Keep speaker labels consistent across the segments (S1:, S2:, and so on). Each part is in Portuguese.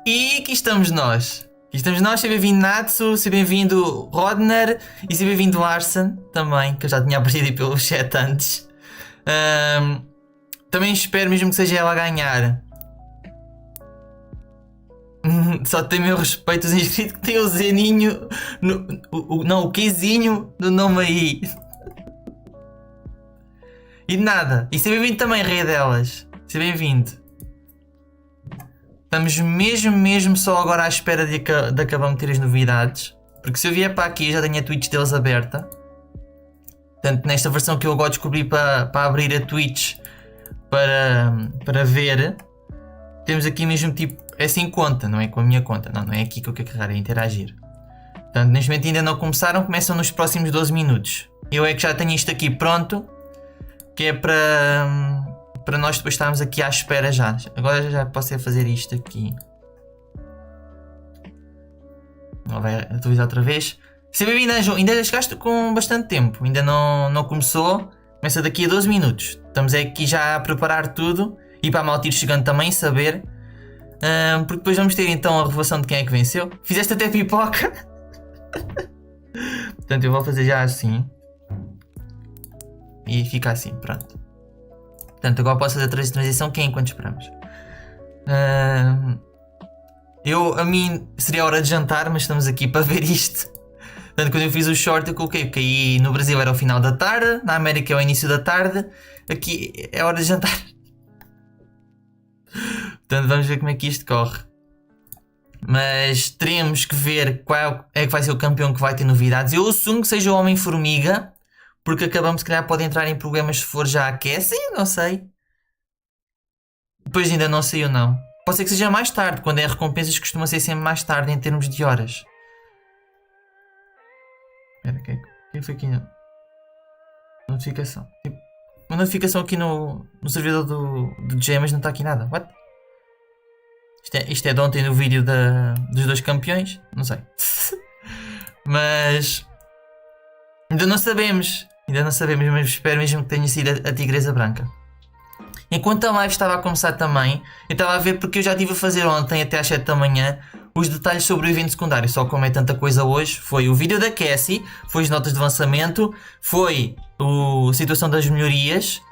S1: E aqui estamos nós. Aqui estamos nós, seja bem-vindo Natsu, seja bem-vindo Rodner e seja bem-vindo Arsen também, que eu já tinha aparecido pelo chat antes. Também espero mesmo que seja ela a ganhar. Só tem meu respeito os inscritos que tem o Zeninho, o Quizinho do nome aí. E de nada. E seja bem-vindo também, rei delas. Seja bem-vindo. Estamos mesmo só agora à espera de KABAM ter as novidades. Porque se eu vier para aqui, já tenho a Twitch deles aberta. Portanto, nesta versão que eu agora descobri para abrir a Twitch para ver, temos aqui mesmo tipo, é sem conta, não é com a minha conta. Não é aqui que eu quero carregar, é interagir. Portanto, neste momento ainda não começaram, começam nos próximos 12 minutos. Eu é que já tenho isto aqui pronto, que é para nós depois estarmos aqui à espera já. Agora já posso fazer isto aqui. Ela vai atualizar outra vez. Seja bem-vindo, Anjo. Ainda chegaste com bastante tempo. Ainda não começou. Começa daqui a 12 minutos. Estamos aqui já a preparar tudo. E para a malta ir chegando também, saber. Porque depois vamos ter então a revelação de quem é que venceu. Fizeste até pipoca. Portanto, eu vou fazer já assim. E fica assim, pronto. Portanto, agora posso fazer a transição que é enquanto esperamos. A mim seria hora de jantar, mas estamos aqui para ver isto. Portanto, quando eu fiz o short eu coloquei, porque aí no Brasil era o final da tarde, na América é o início da tarde, aqui é hora de jantar. Portanto, vamos ver como é que isto corre. Mas teremos que ver qual é que vai ser o campeão que vai ter novidades. Eu assumo que seja o Homem-Formiga. Porque acabamos, se calhar, pode entrar em problemas se for já a Cassie, não sei. Depois ainda não saiu, não. Pode ser que seja mais tarde, quando é recompensas costuma ser sempre mais tarde em termos de horas. Espera, quem foi aqui? Notificação. Tipo, uma notificação aqui no servidor do G, mas não está aqui nada. What? Isto é de ontem no vídeo dos dois campeões? Não sei. Mas ainda não sabemos. Mas espero mesmo que tenha sido a Tigresa Branca. Enquanto a live estava a começar também, eu estava a ver porque eu já estive a fazer ontem até às 7 da manhã os detalhes sobre o evento secundário. Só como é tanta coisa hoje, foi o vídeo da Cassie, foi as notas de lançamento, foi a situação das melhorias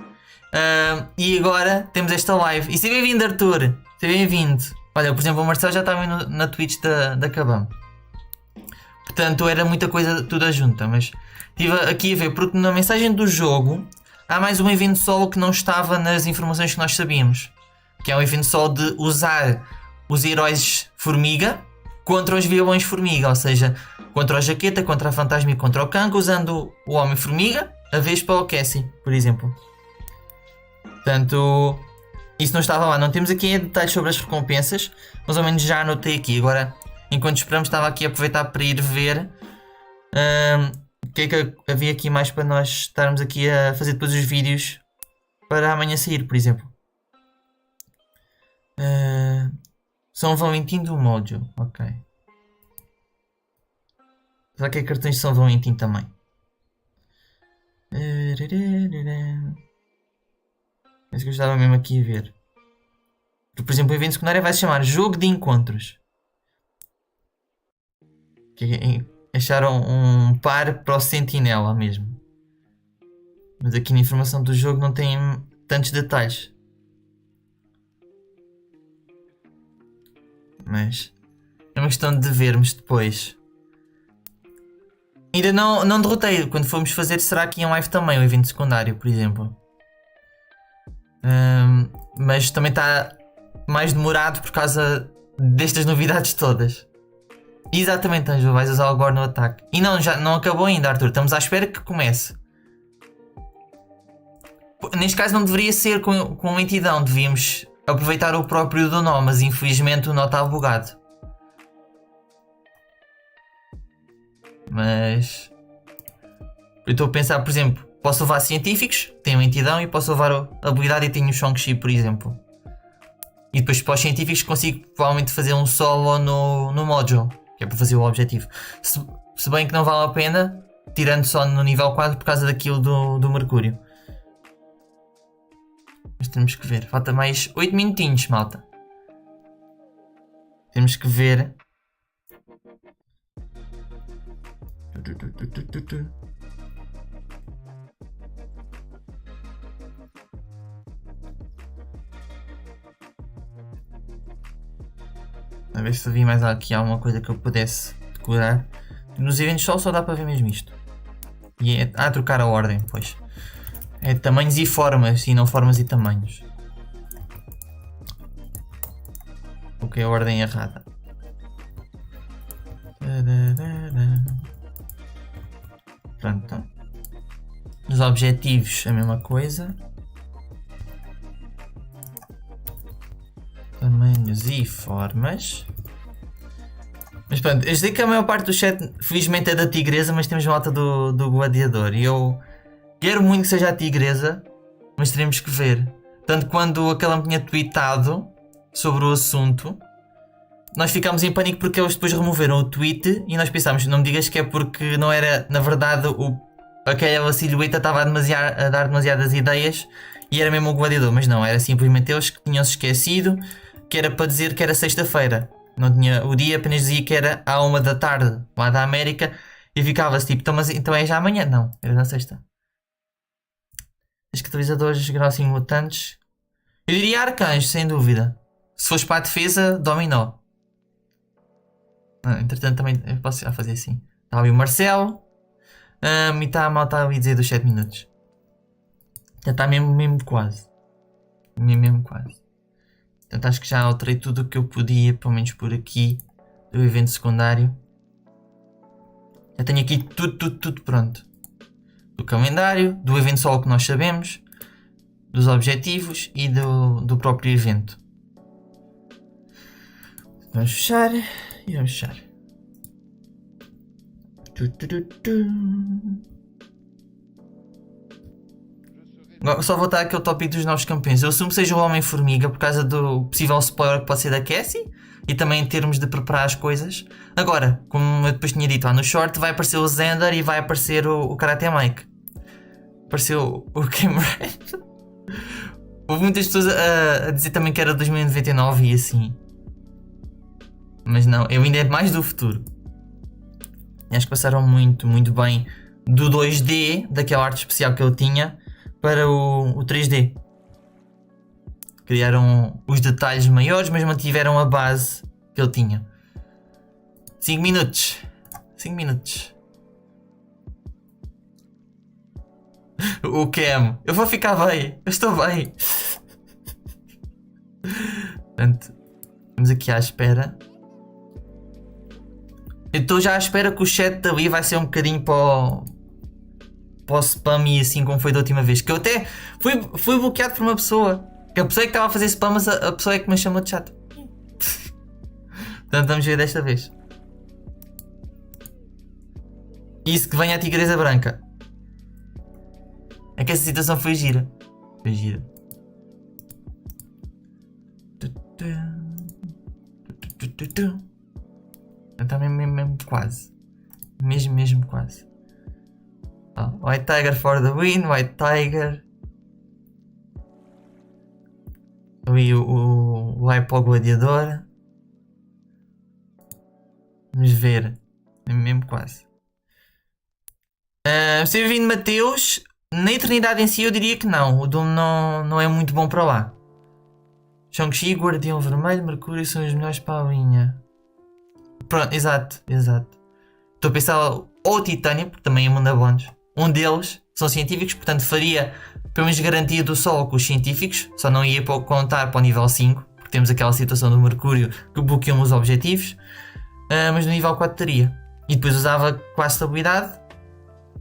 S1: e agora temos esta live. E seja bem-vindo, Arthur, seja bem-vindo. Olha, por exemplo, o Marcelo já estava na Twitch da KABAM. Portanto, era muita coisa toda junta, mas estive aqui a ver, porque na mensagem do jogo há mais um evento solo que não estava nas informações que nós sabíamos. Que é um evento solo de usar os heróis formiga contra os vilões formiga. Ou seja, contra a jaqueta, contra a fantasma e contra o canco, usando o Homem-Formiga, a vez para o Cassie, por exemplo. Portanto, isso não estava lá. Não temos aqui detalhes sobre as recompensas, mais ou menos já anotei aqui. Agora, enquanto esperamos, estava aqui a aproveitar para ir ver o que é que havia aqui mais para nós estarmos aqui a fazer depois os vídeos para amanhã sair, por exemplo. São Valentim do Mojo, ok. Será que é cartões de São Valentim também? É isso que eu estava mesmo aqui a ver. Por exemplo, o evento secundário vai se chamar Jogo de Encontros. Acharam um par para o Sentinela mesmo. Mas aqui na informação do jogo não tem tantos detalhes. Mas é uma questão de vermos depois. Ainda não derrotei. Quando formos fazer, será que em live também o evento secundário, por exemplo. Mas também está mais demorado por causa destas novidades todas. Exatamente, Anjo, vais usar agora no ataque. E não, já não acabou ainda, Arthur. Estamos à espera que comece. Neste caso não deveria ser com lentidão. Devíamos aproveitar o próprio do nó, mas infelizmente o nó está bugado. Mas eu estou a pensar, por exemplo, posso levar científicos, tenho lentidão, e posso levar a habilidade e tenho o Shang-Chi, por exemplo. E depois para os científicos consigo provavelmente fazer um solo no Mojo, que é para fazer o objetivo. Se bem que não vale a pena, tirando só no nível 4 por causa daquilo do Mercúrio. Mas temos que ver. Falta mais 8 minutinhos, malta. Temos que ver. A ver se havia mais aqui alguma coisa que eu pudesse decorar. Nos eventos só dá para ver mesmo isto. E é trocar a ordem, pois. É tamanhos e formas, e não formas e tamanhos. O que é a ordem errada. Pronto. Nos objetivos a mesma coisa. Tamanhos e formas. Mas pronto, eu sei que a maior parte do chat felizmente é da Tigresa, mas temos malta do Gladiador. E eu quero muito que seja a Tigresa, mas teremos que ver. Tanto quando aquela me tinha tweetado sobre o assunto, nós ficámos em pânico porque eles depois removeram o tweet e nós pensámos, não me digas que é porque não era, na verdade, aquela silhueta estava a dar demasiadas ideias e era mesmo o Gladiador, mas não, era simplesmente eles que tinham se esquecido que era para dizer que era sexta-feira. Não tinha o dia, apenas dizia que era à 1 da tarde, lá da América, e ficava-se tipo, então é já amanhã? Não, era na sexta. Os catalisadores grossos mutantes. Eu diria arcanjo, sem dúvida. Se fosse para a defesa, dominó. Entretanto, também eu posso já fazer assim. Está ali o Marcelo. E está a malta ali a dizer dos 7 minutos. Já está mesmo quase. Mesmo quase. Portanto, acho que já alterei tudo o que eu podia, pelo menos por aqui, do evento secundário. Já tenho aqui tudo pronto. Do calendário, do evento solo que nós sabemos, dos objetivos e do próprio evento. Vamos fechar e vamos fechar. Só vou dar aqui o tópico dos novos campeões. Eu assumo que seja o Homem-Formiga por causa do possível spoiler que pode ser da Cassie e também em termos de preparar as coisas. Agora, como eu depois tinha dito lá no short, vai aparecer o Xander e vai aparecer o Karate Mike. Apareceu o Cameron. Houve muitas pessoas a dizer também que era 2099 e assim. Mas não, eu ainda é mais do futuro. E acho que passaram muito bem do 2D, daquela arte especial que eu tinha, para o 3D. Criaram os detalhes maiores, mas mantiveram a base que eu tinha. 5 minutos. 5 minutos. O Cam. Eu vou ficar bem. Eu estou bem. Portanto, estamos aqui à espera. Eu estou já à espera que o chat dali vai ser um bocadinho para o spam e assim como foi da última vez. Que eu até fui bloqueado por uma pessoa. Que a pessoa é que estava a fazer spam, mas a pessoa é que me chamou de chato. Portanto, vamos ver desta vez. Isso que vem a Tigresa Branca. É que essa situação foi gira. Foi gira. Está mesmo quase. Mesmo quase. White Tiger for the win. White Tiger. Ali o hype para o Gladiador. Vamos ver. Mesmo quase. Ser vindo Mateus. Na eternidade em si eu diria que não. O Doom não é muito bom para lá. Shang-Chi, Guardião Vermelho, Mercúrio são os melhores para a linha. Pronto, exato. Estou a pensar ou o Titânio, porque também é mundo a bónus. Um deles são científicos, portanto faria pelo menos garantia do Sol com os científicos. Só não ia contar para o nível 5, porque temos aquela situação do Mercúrio que bloqueam os objetivos. Mas no nível 4 teria. E depois usava quase estabilidade.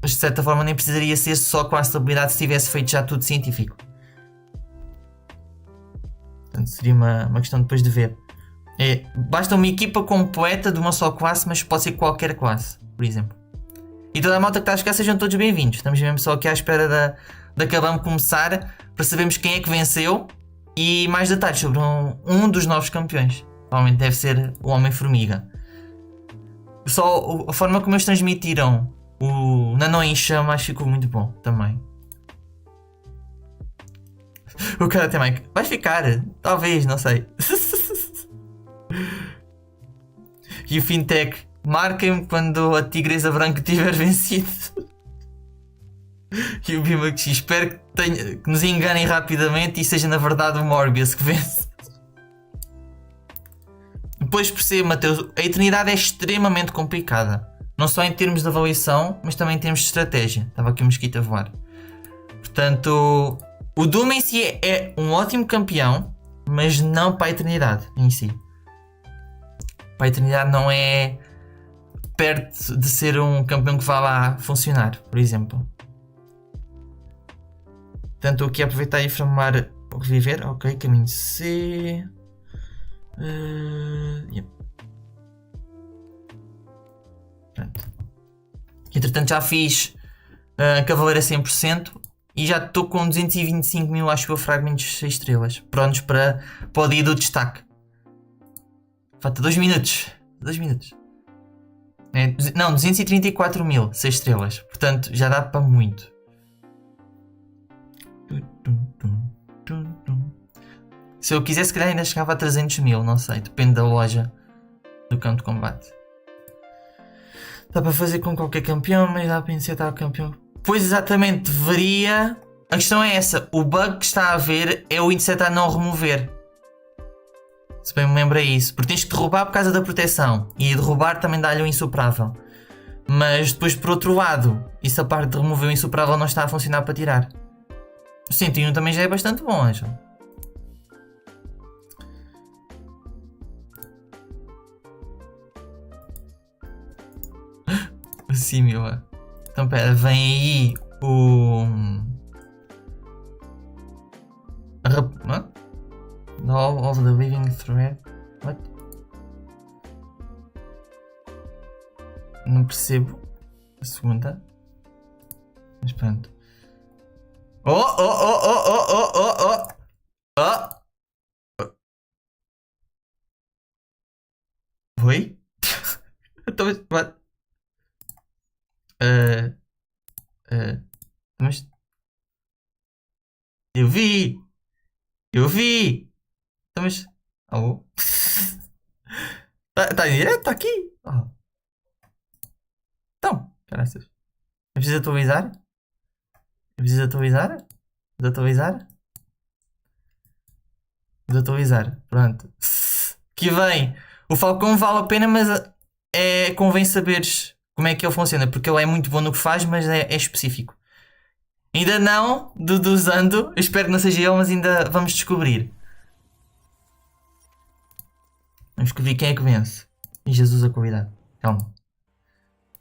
S1: Mas de certa forma nem precisaria ser só com a estabilidade se tivesse feito já tudo científico. Portanto seria uma questão depois de ver. Basta uma equipa completa de uma só classe, mas pode ser qualquer classe, por exemplo. E toda a malta que está a chegar, sejam todos bem-vindos. Estamos mesmo só aqui à espera da KABAM começar para sabermos quem é que venceu e mais detalhes sobre um dos novos campeões. Provavelmente deve ser o Homem-Formiga. Só a forma como eles transmitiram o Nano em Chama acho que ficou muito bom também. O Karate Mike vai ficar, talvez, não sei. E o Fintech, marquem-me quando a Tigresa Branca tiver vencido. E o Bimax, espero que nos enganem rapidamente e seja na verdade o Morbius que vence. Depois percebo, Mateus, a eternidade é extremamente complicada. Não só em termos de avaliação, mas também em termos de estratégia. Estava aqui um mosquito a voar. Portanto, o Doom em si é um ótimo campeão, mas não para a eternidade em si. Para a eternidade não é perto de ser um campeão que vá lá funcionar, por exemplo. Portanto, aqui aproveitar e formar o reviver. Ok, caminho C. Yep. Pronto. Entretanto, já fiz a Cavaleira 100% e já estou com 225 mil, acho eu, fragmentos de 6 estrelas. Prontos para o dia do destaque. Falta 2 minutos. 2 minutos. Não, 234 mil, 6 estrelas. Portanto, já dá para muito. Se eu quisesse, se calhar ainda chegava a 300 mil, não sei. Depende da loja do campo de combate. Dá para fazer com qualquer campeão, mas dá para insetar o campeão. Pois exatamente, deveria. A questão é essa. O bug que está a haver é o insetar não remover. Se bem me lembro é isso. Porque tens que derrubar por causa da proteção. E derrubar também dá-lhe o insuprável. Mas depois, por outro lado, isso a parte de remover o insuprável não está a funcionar para tirar. O 101 também já é bastante bom, acho. Sim, meu. Então pera, vem aí o... All of the living thread. What? Não percebo a segunda. Mas pronto. Oi? What? Mas eu vi! Mas alô? Tá em direto? Tá aqui? Oh. Então, caraças. É preciso atualizar? Desatualizar. Pronto. Que vem. O Falcão vale a pena, mas convém saberes como é que ele funciona, porque ele é muito bom no que faz, mas é específico. Ainda não deduzando, eu espero que não seja ele, mas ainda vamos descobrir. Vamos descobrir quem é que vence. E Jesus a qualidade. Calma.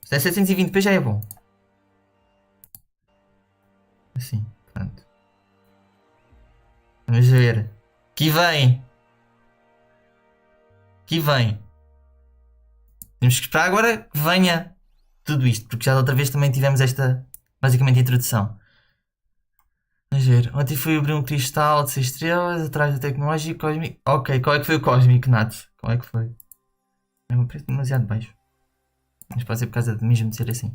S1: Se é 720p já é bom. Assim, pronto. Vamos ver. Aqui vem. Temos que esperar agora que venha tudo isto, porque já da outra vez também tivemos esta, basicamente, introdução. Vamos ver. Ontem fui abrir um cristal de 6 estrelas, atrás do tecnológico cósmico. Ok, qual é que foi o cósmico, Nath? Qual é que foi? É um preço demasiado baixo. Mas pode ser por causa de mesmo de ser assim.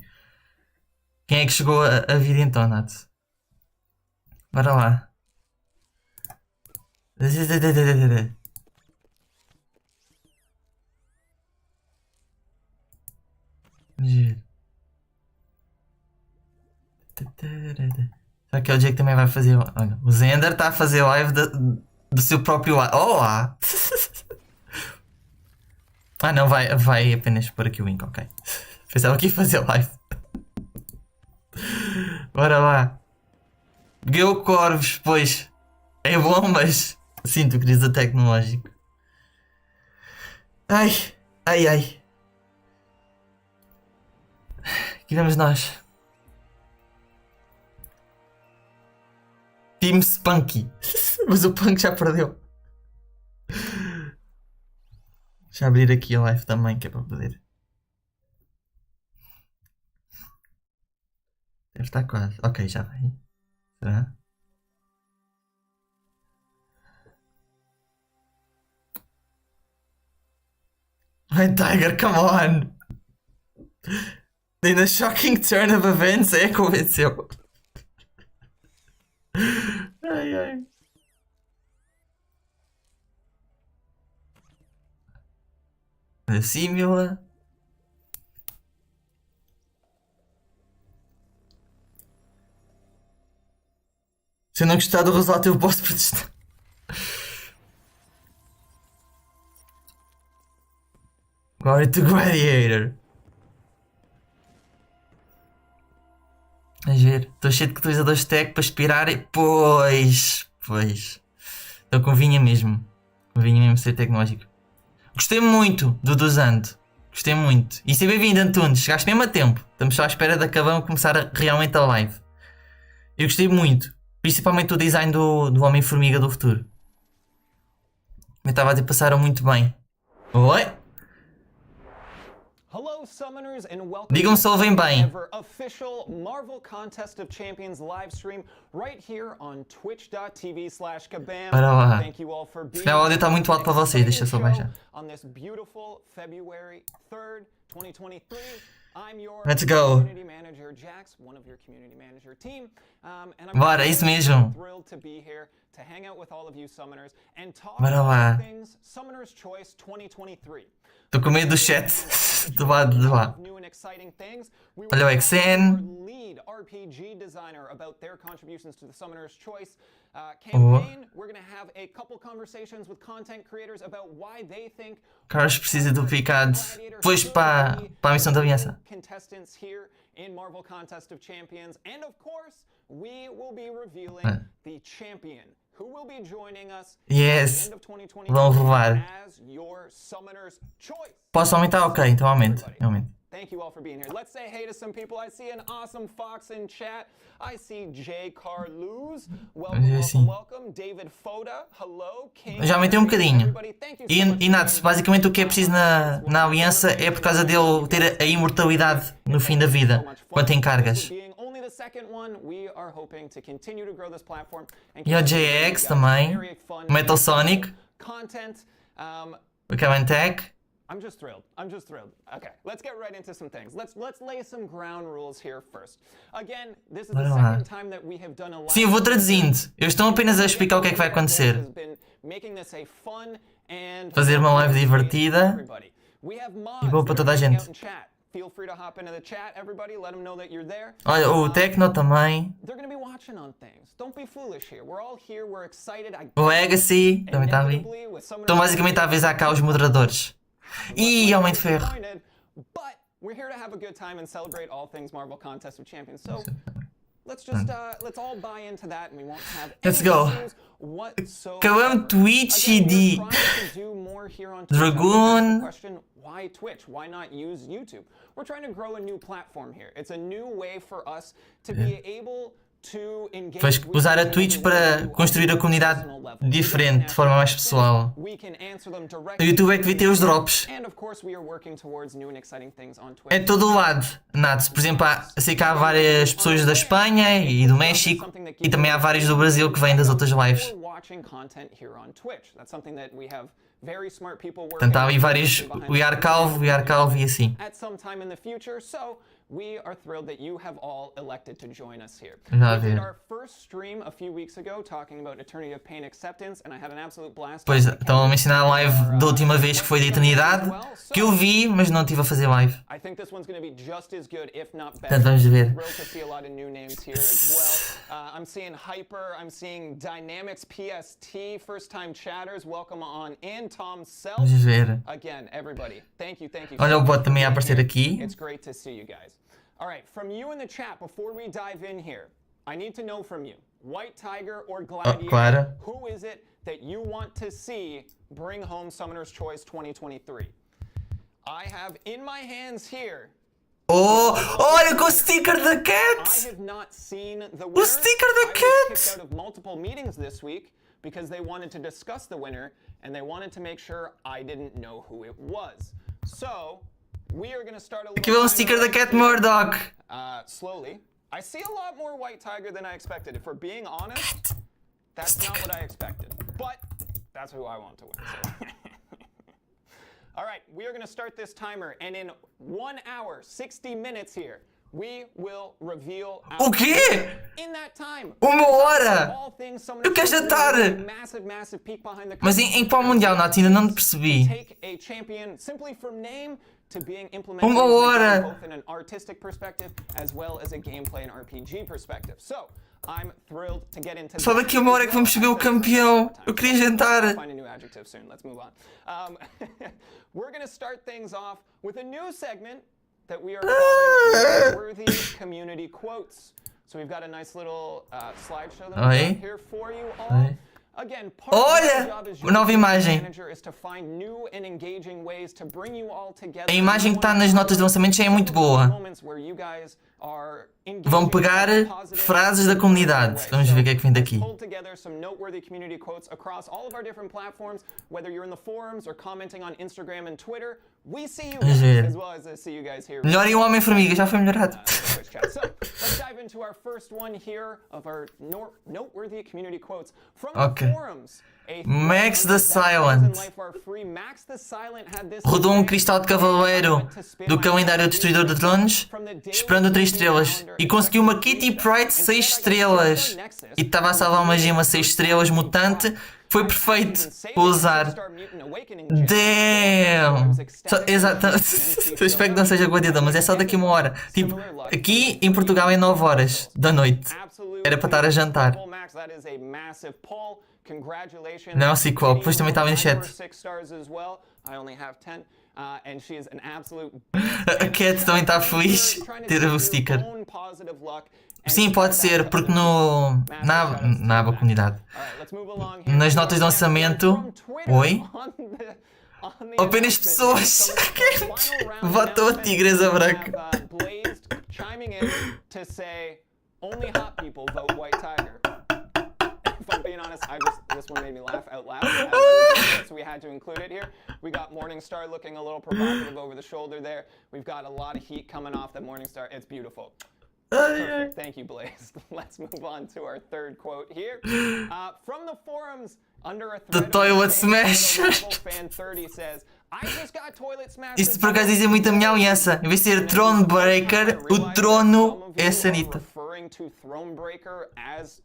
S1: Quem é que chegou a vida então, Nath? Bora lá. Será que é o dia que também vai fazer? Olha, o Zender está a fazer live do seu próprio lado. Olá! Ah não, vai apenas pôr aqui o link, ok. Pensava que ia fazer live. Bora lá. Gueu Corvos, pois. É bom, mas sinto crise tecnológico. Ai. Aqui vamos nós. Team Spunky. Mas o Punk já perdeu. Deixa eu abrir aqui a live também, que é para poder. Deve estar quase. Ok, já vai. Será? Vai, Tiger, come on! In a shocking turn of events, convenceu. Ai. Simula. Se eu não gostar do resultado, eu posso protestar. Glory to Gladiador. Vamos ver. Estou cheio de utilizadores de tech para expirar e... Pois. Então convinha mesmo. Convinha mesmo ser tecnológico. Gostei muito do Dosando. Gostei muito. E seja bem-vindo, Antunes. Chegaste mesmo a tempo. Estamos só à espera da KABAM começar realmente a live. Eu gostei muito. Principalmente o design do Homem-Formiga do Futuro. Eu estava a dizer, passaram muito bem. Oi? Digam-me se ouvem bem. Para lá. Se calhar o áudio está muito alto para vocês, deixa eu só baixar. Let's go. Bora, é isso mesmo. Bora lá. Estou com medo do chat. Do lado de lá. Olha o XN. Carlos precisa do picado. Depois para a missão da aliança. Yes. Vão levar. Posso aumentar? Ok, então aumento.
S2: Thank you all for being here. Let's say hey to some people. I see an awesome Fox in chat. I see J. Carluz. Welcome. David Foda. Hello.
S1: Já aumentei um bocadinho. E Nath, basicamente o que é preciso na aliança é por causa dele ter a imortalidade no fim da vida, quando tem cargas. E o JX também. Metal Sonic. O Kevin Tech.
S2: I'm just thrilled. Okay, let's get right into some things. Let's lay some ground rules here first. Again, this is the second time that we have done a live.
S1: Sim, eu vou traduzindo. Eu estou apenas a explicar o que é que vai acontecer. Fazer uma live divertida e boa para toda a gente. Olha, o Tecno também. O Legacy também está ali. Então basicamente a avisar cá os moderadores. E Homem de Ferro. Let's go. KABAM Twitch ID. Dragoon.
S2: Why Twitch? Why not use YouTube? We're trying to grow a new platform here. It's a new way for us to be able to engage.
S1: Vais usar a Twitch para construir a comunidade diferente, de forma mais pessoal. O YouTube é que devia ter os drops. É de todo o lado, Nath. Por exemplo, sei que há várias pessoas da Espanha e do México e também há vários do Brasil que vêm das outras lives. Portanto, há aí vários, o Iar Calvo e assim.
S2: We are thrilled that you have all elected to join us here.
S1: We
S2: did our first stream a few weeks ago talking about Eternity of Pain Acceptance and I had an absolute blast.
S1: Pois, estão a mencionar a live da última vez que foi de Eternidade, que eu vi, mas não estive a fazer live.
S2: I think this one's going to be just as good, if not better.
S1: Portanto, vamos ver.
S2: Thrilled to see a lot of new names here as well. I'm seeing Hyper, I'm seeing Dynamics PST, first time chatters, welcome on in. Tom Self.
S1: Vamos ver.
S2: Again, everybody, thank you.
S1: Olha o bot também a aparecer aqui.
S2: It's great to see you guys. All right, from you in the chat, before we dive in here, I need to know from you, White Tiger or Gladiator,
S1: claro.
S2: Who is it that you want to see bring home Summoner's Choice 2023? I have in my hands here...
S1: olha com o sticker da Cat!
S2: I have not seen the winner.
S1: O sticker da Cat!
S2: I was kicked out of multiple meetings this week because they wanted to discuss the winner and they wanted to make sure I didn't know who it was. So...
S1: Aqui vai um sticker da Cat Murdoch.
S2: Slowly. I see a lot more White Tiger than I expected. If we're being honest, that's not what I expected. But that's who I want to win. So. All right, we are going to start this timer, and in 1 hour, 60 minutes here, We will reveal
S1: O quê?
S2: in that time.
S1: 1 hora!
S2: All things someone
S1: Eu quero jantar!
S2: massive peek behind the
S1: Mas em qual mundial, Nath? Ainda não te percebi.
S2: take a champion simply from name to being implemented
S1: 1 hora!
S2: both in an artistic perspective as well as a gameplay and RPG perspective. So, I'm thrilled to get into
S1: Só daqui a 1 hora é que vamos saber o campeão. Eu queria jantar.
S2: Find a new adjective soon. Let's move on. We're going to start things off with a new segment that we are calling Worthy Community Quotes. So we've got a nice little slideshow that we've got here for you all. Again, part of the job as your
S1: nova imagem.
S2: manager is to find new and engaging ways to bring you all together.
S1: A imagem que está nas notas de lançamento já é muito boa.
S2: Moments where you guys are
S1: Vão pegar frases da comunidade. Vamos ver o que é que vem daqui.
S2: pulled together some noteworthy community quotes across all of our different platforms, whether you're in the forums or commenting on Instagram and Twitter. We see you guys, as well as I see you guys here.
S1: Melhor e o Homem-Formiga, já foi melhorado.
S2: So, let's dive into our first one here of our noteworthy community quotes from the forums.
S1: Max the Silent rodou um cristal de cavaleiro do calendário Destruidor de Tronos, esperando 3 estrelas, e conseguiu uma Kitty Pryde 6 estrelas. E estava a salvar uma gema 6 estrelas mutante. Foi perfeito para usar. Damn! Exato. Eu espero que não seja Gladiador, mas é só daqui a 1 hora. Tipo, aqui em Portugal é 9 horas da noite. Era para estar a jantar. Não é o sequel, depois também estava em chat. A Cat também está feliz de ter o sticker. Sim, pode ser, porque na aba comunidade, nas notas de lançamento, oi? Apenas pessoas votam a Tigresa Branca. If I'm being honest, this one made me laugh out loud, so we had to include it here. We got Morningstar looking a little provocative over the shoulder there. We've got a lot of heat coming off that Morningstar. It's beautiful. Perfect. Thank you, Blaze. Let's move on to our third quote here. From the forums, under a thread, the toilet smash. Fan 30 says, I just got toilet smash. Isto por acaso dizem muito a minha aliança. Em vez de ser Throne Breaker, o trono é Sanita. Referring to Throne Breaker as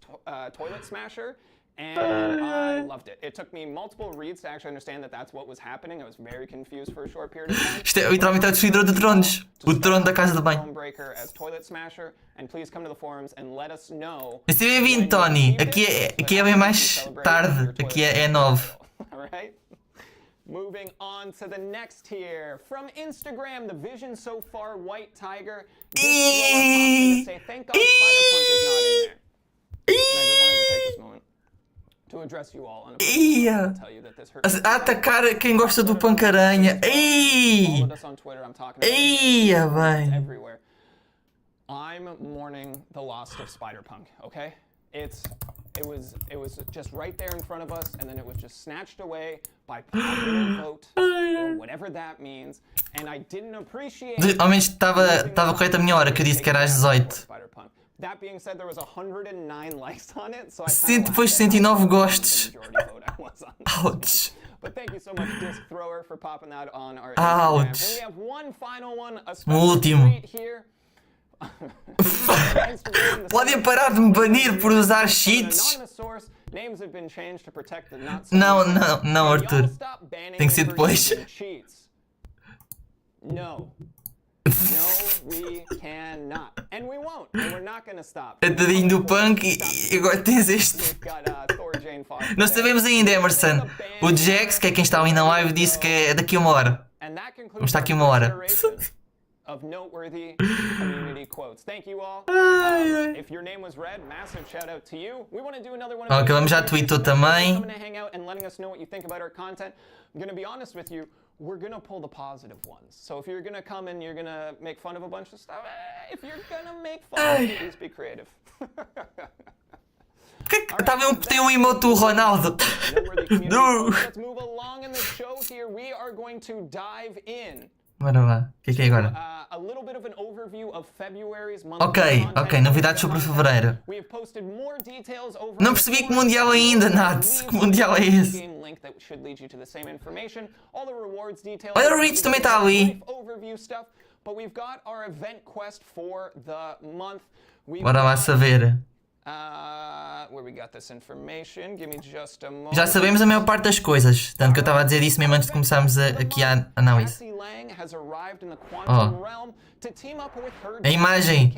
S1: Toilet Smasher. And I loved it. It took me multiple reads to actually understand that that's what was happening. I was very confused for a short period of time. Isto é literalmente o Destruidor de Tronos. O trono da casa de banho. Mas é bem-vindo, Tony. Aqui é bem mais tarde. Aqui é 9. Moving on to the next here. From Instagram, the vision so far, White Tiger. Say, thank God Spider-Punk is not in there. And I just wanted to take this moment to address you all. Ia! A atacar quem gosta do Punk-Aranha. Ia, bem. I'm mourning the loss of Spider-Punk, okay? It was just right there in front of us, and then it was just snatched away by popular vote, or whatever that means, and I didn't appreciate. Ao menos estava correta a minha hora, que eu disse que era às 18. That being said, there was 109 likes on it, so I depois de 109 gostos. Ouch. But thank you so much, Disc Thrower, for popping that on our Instagram. And we have one final one, a special treat here. Podem parar de me banir por usar cheats? Não, Arthur. Tem que ser depois. No, we cannot. And we won't. And we're not gonna stop. Tadinho do Punk e agora tens este. Não sabemos ainda, Emerson. O Jax, que é quem está ali na live, disse que é daqui a 1 hora. Vamos estar aqui 1 hora. Of noteworthy community quotes. Thank you all. If your name was read, massive shout out to you. We want to do another one. Ok, vamos já tweetou também. Coming to hang out and letting us know what you think about our content. I'm going to be honest with you. We're going to pull the positive ones. So if you're going to come and you're going to make fun of a bunch of stuff, if you're going to make fun, please be creative. Tem emote do Ronaldo. Let's move along in the show here. We are going to dive in. Bora lá. O que é agora? Ok, novidades sobre fevereiro. Não percebi que mundial ainda, Nath. Que mundial é esse? Olha, o Rich também está ali.
S2: but we've got our event quest for the month.
S1: Bora lá saber.
S2: Where we got this information? Give me just a moment.
S1: Já sabemos a maior parte das coisas. Tanto que eu estava a dizer isso mesmo antes de começarmos aqui a análise.
S2: Cassie Lang has arrived in the quantum realm to team up with her
S1: A imagem.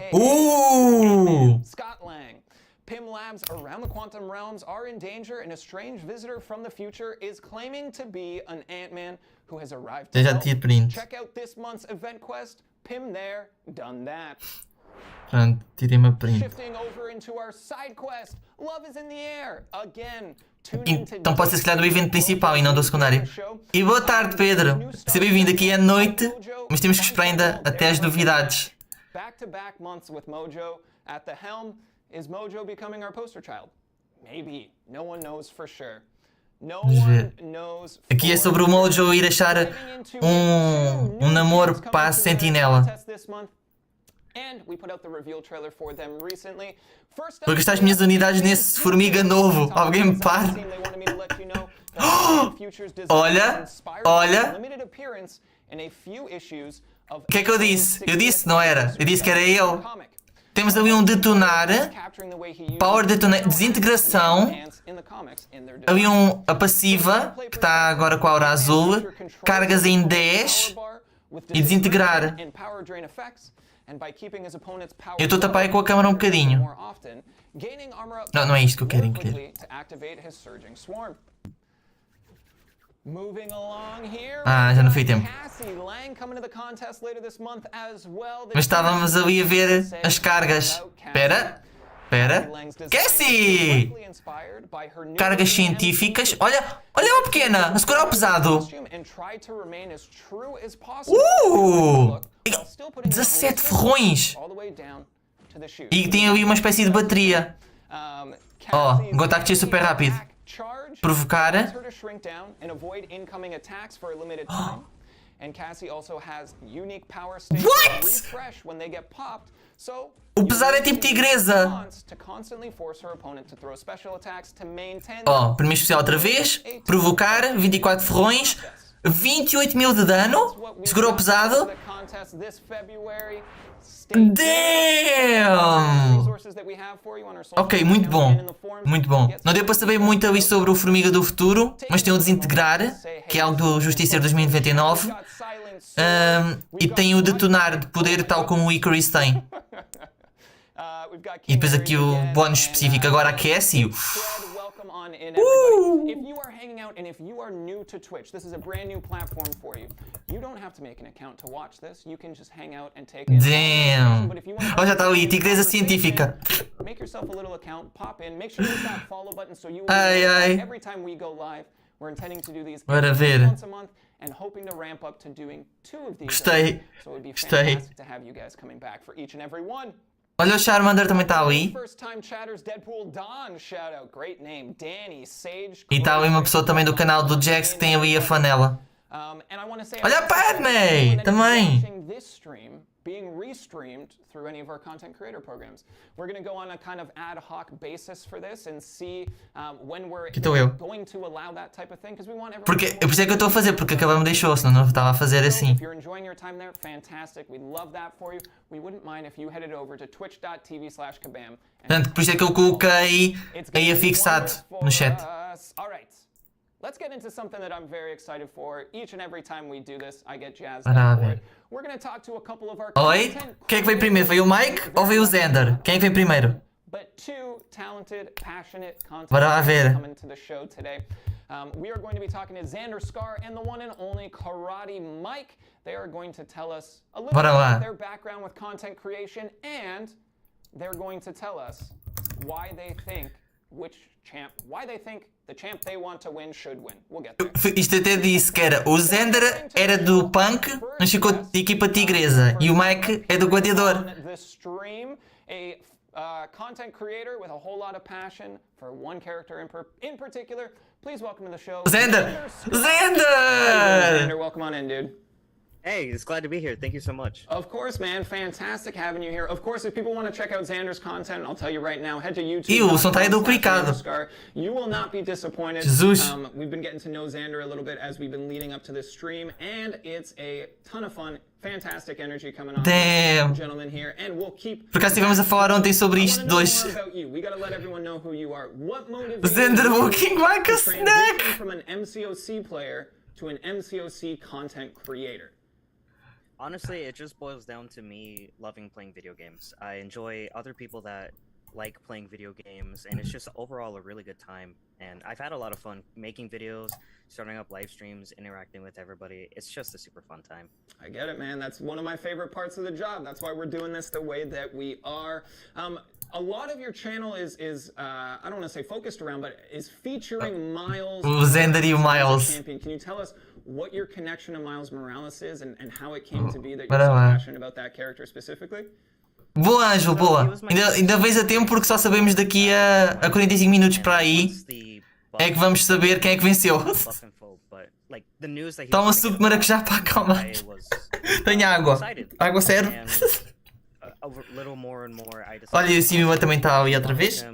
S2: Scott Lang. Pym labs around the quantum realms are in danger, and a strange visitor from the future is claiming to be an Ant-Man who has arrived to
S1: Já
S2: help.
S1: tinha print.
S2: Check out this month's event quest. Pym there, done that.
S1: Pronto, tirei-me a print.
S2: Shifting over into our side quest. Love is in the air. Again.
S1: Então pode ser se calhar do evento principal e não do secundário. E boa tarde, Pedro. Seja bem-vindo aqui à noite, mas temos que esperar ainda até as novidades.
S2: Back-to-back months with Mojo at the helm. Is Mojo becoming our poster child? Maybe. No one knows for sure. No one knows for
S1: Aqui é sobre o Mojo ir achar um namoro para a sentinela. Vou gastar as minhas unidades nesse formiga novo. Alguém me pare. Olha, olha. O que é que eu disse? Eu disse, não era? Eu disse que era ele. Temos ali um detonar, power detonar, desintegração, ali a passiva, que está agora com a aura azul, cargas em 10 e desintegrar. Eu estou a tapar aí com a câmera um bocadinho. Não, não é isto que eu quero encolher. Já não foi tempo. Mas estávamos ali a ver as cargas. Espera. Cassie! Cargas científicas. Olha uma pequena, a segurar o pesado. 17 ferrões. E tem ali uma espécie de bateria. O contacto é super rápido. Provocar. What? O pesar é tipo tigresa. Primeiro especial outra vez. Provocar, 24 ferrões, 28 mil de dano. Segurou o pesado. Damn! Ok, muito bom. Muito bom. Não deu para saber muito ali sobre o Formiga do Futuro, mas tem o Desintegrar, que é algo do Justiceiro 2099. E tem o Detonar de poder, tal como o Icarus tem. E depois aqui o bónus específico. Agora a Cassie.
S2: If you are hanging out and if you are new to Twitch, this is a brand new platform for you. You don't have to make an account to watch this. You can just hang out and take it.
S1: Damn. Já está ali, Tigresa científica.
S2: Make yourself a little account, pop in, make sure you hit that follow button so you will every time we go live. We're intending to do these once a month and hoping to ramp up to doing 2 of these.
S1: Gostei.
S2: So it would be fantastic to have you guys coming back for each and every one.
S1: Olha, o Charmander também está ali. E está ali uma pessoa também do canal do Jax que tem ali a fanela. Olha a Padme! Também! Being restreamed through any of our content creator programs. We're going to go on a kind of ad hoc basis for this and see when we're going to allow that type of thing because we want everyone. Porque por isso é que eu estou a fazer, porque a KABAM deixou, senão não estava a fazer assim. If you're enjoying your time there, fantastic. We love that for you. We wouldn't mind if you headed over to twitch.tv/kabam. Portanto, por isso é que eu coloquei aí afixado no chat. All right. Let's get into something that I'm very excited for. Each and every time we do this, I get jazzed up for it. We're going to talk to a couple of our Oi? Quem é que veio primeiro? Veio o Mike ou veio o Zender? Quem é que veio primeiro?
S2: But 2 talented, passionate content
S1: Bora lá ver.
S2: coming to the show today. We are going to be talking to Xander Scar and the one and only Karate Mike. They are going to tell us a little bit about their background with content creation and they're going to tell us why they think the champ they want to win should win. We'll get there.
S1: Isto até disse que era o Zender era do Punk, mas ficou de equipa Tigresa. E o Mike é do Gladiador.
S2: Content creator with a whole lot of passion for one character in particular. Please welcome to the show.
S1: Zender!
S2: Zender, welcome on in, dude.
S3: Hey, it's glad to be here. Thank you so much.
S2: Of course, man. Fantastic having you here. Of course, if people want to check out Xander's content, I'll tell you right now, head to YouTube.
S1: Ih, o som tá aí duplicado.
S2: You will not be disappointed.
S1: Jesus.
S2: We've been getting to know Xander a little bit as we've been leading up to this stream, and it's a ton of fun. Fantastic energy coming on.
S1: Damn.
S2: Gentlemen here, and we'll keep.
S1: Por acaso estivemos a falar ontem sobre isto dois.
S2: We gotta let everyone know who you are. What motivates
S1: Xander Walking like a
S2: to transition
S1: snack.
S2: from an MCOC player to an MCOC content creator?
S3: Honestly, it just boils down to me loving playing video games. I enjoy other people that like playing video games, and it's just overall a really good time. And I've had a lot of fun making videos, starting up live streams, interacting with everybody. It's just a super fun time.
S2: I get it, man. That's one of my favorite parts of the job. That's why we're doing this the way that we are. A lot of your channel is I don't want to say focused around, but is featuring Miles.
S1: O Xander e o Miles.
S2: Champion. Can you tell us what your connection to Miles Morales is and how it came to be that you're
S1: Para
S2: so
S1: lá.
S2: passionate about that character specifically?
S1: Boa, Ângelo, boa. Ainda vês a tempo porque só sabemos daqui a 45 minutos para aí é que vamos saber quem é que venceu. Toma suco de maracujá para acalmar. Tenho água. Água serve? Olha, e o Simima também está ali outra vez.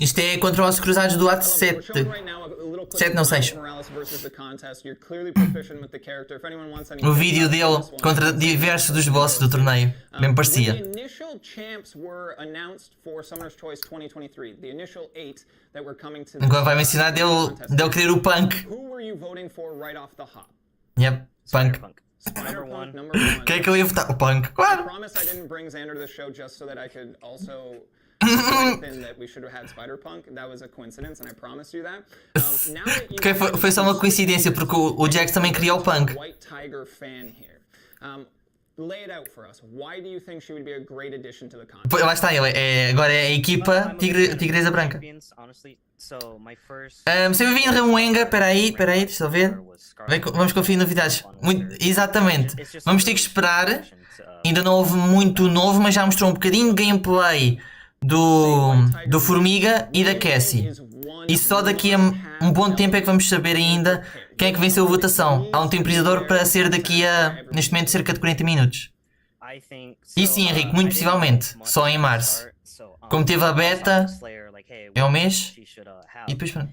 S1: Isto é contra os cruzados do ato 7. 7 não 6. O vídeo dele contra diversos dos bosses do torneio. Bem parecia. Agora vai mencionar dele querer o punk. Yep, punk. Quem é que eu ia votar? O punk, claro. Porque foi só uma coincidência, porque o Jax também criou o punk.
S2: Lay it out for us. Why do you think she would be a great addition to the content?
S1: Lá está ele, agora é a equipa Tigresa Branca. Se eu vi em Remoenga, peraí, deixa eu ver. Vamos conferir novidades. Exatamente. Vamos ter que esperar. Ainda não houve muito novo, mas já mostrou um bocadinho de gameplay do Formiga e da Cassie. E só daqui a um bom tempo é que vamos saber ainda quem é que venceu a votação. Há um temporizador para ser daqui a, neste momento, cerca de 40 minutos. E sim, Henrique, muito possivelmente. Só em março. Como teve a beta, é um mês. E depois pronto.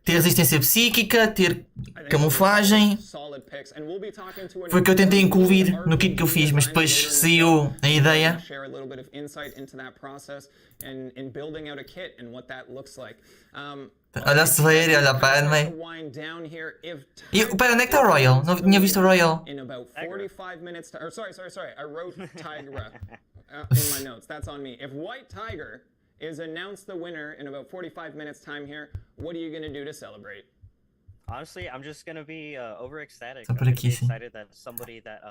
S1: Ter resistência psíquica, ter camuflagem. Foi o que eu tentei incluir no kit que eu fiz, mas depois saiu a ideia. Olha a Slayer e olha a Padme. E pera, onde é que está o Royal? Não tinha visto o Royal.
S2: Sorry. I wrote Tigra in my notes. That's on me. If White Tiger is announced the winner in about 45 minutes time here, what are you going to do to celebrate?
S3: Honestly, I'm just going to be over ecstatic.
S1: I'm
S3: excited that somebody that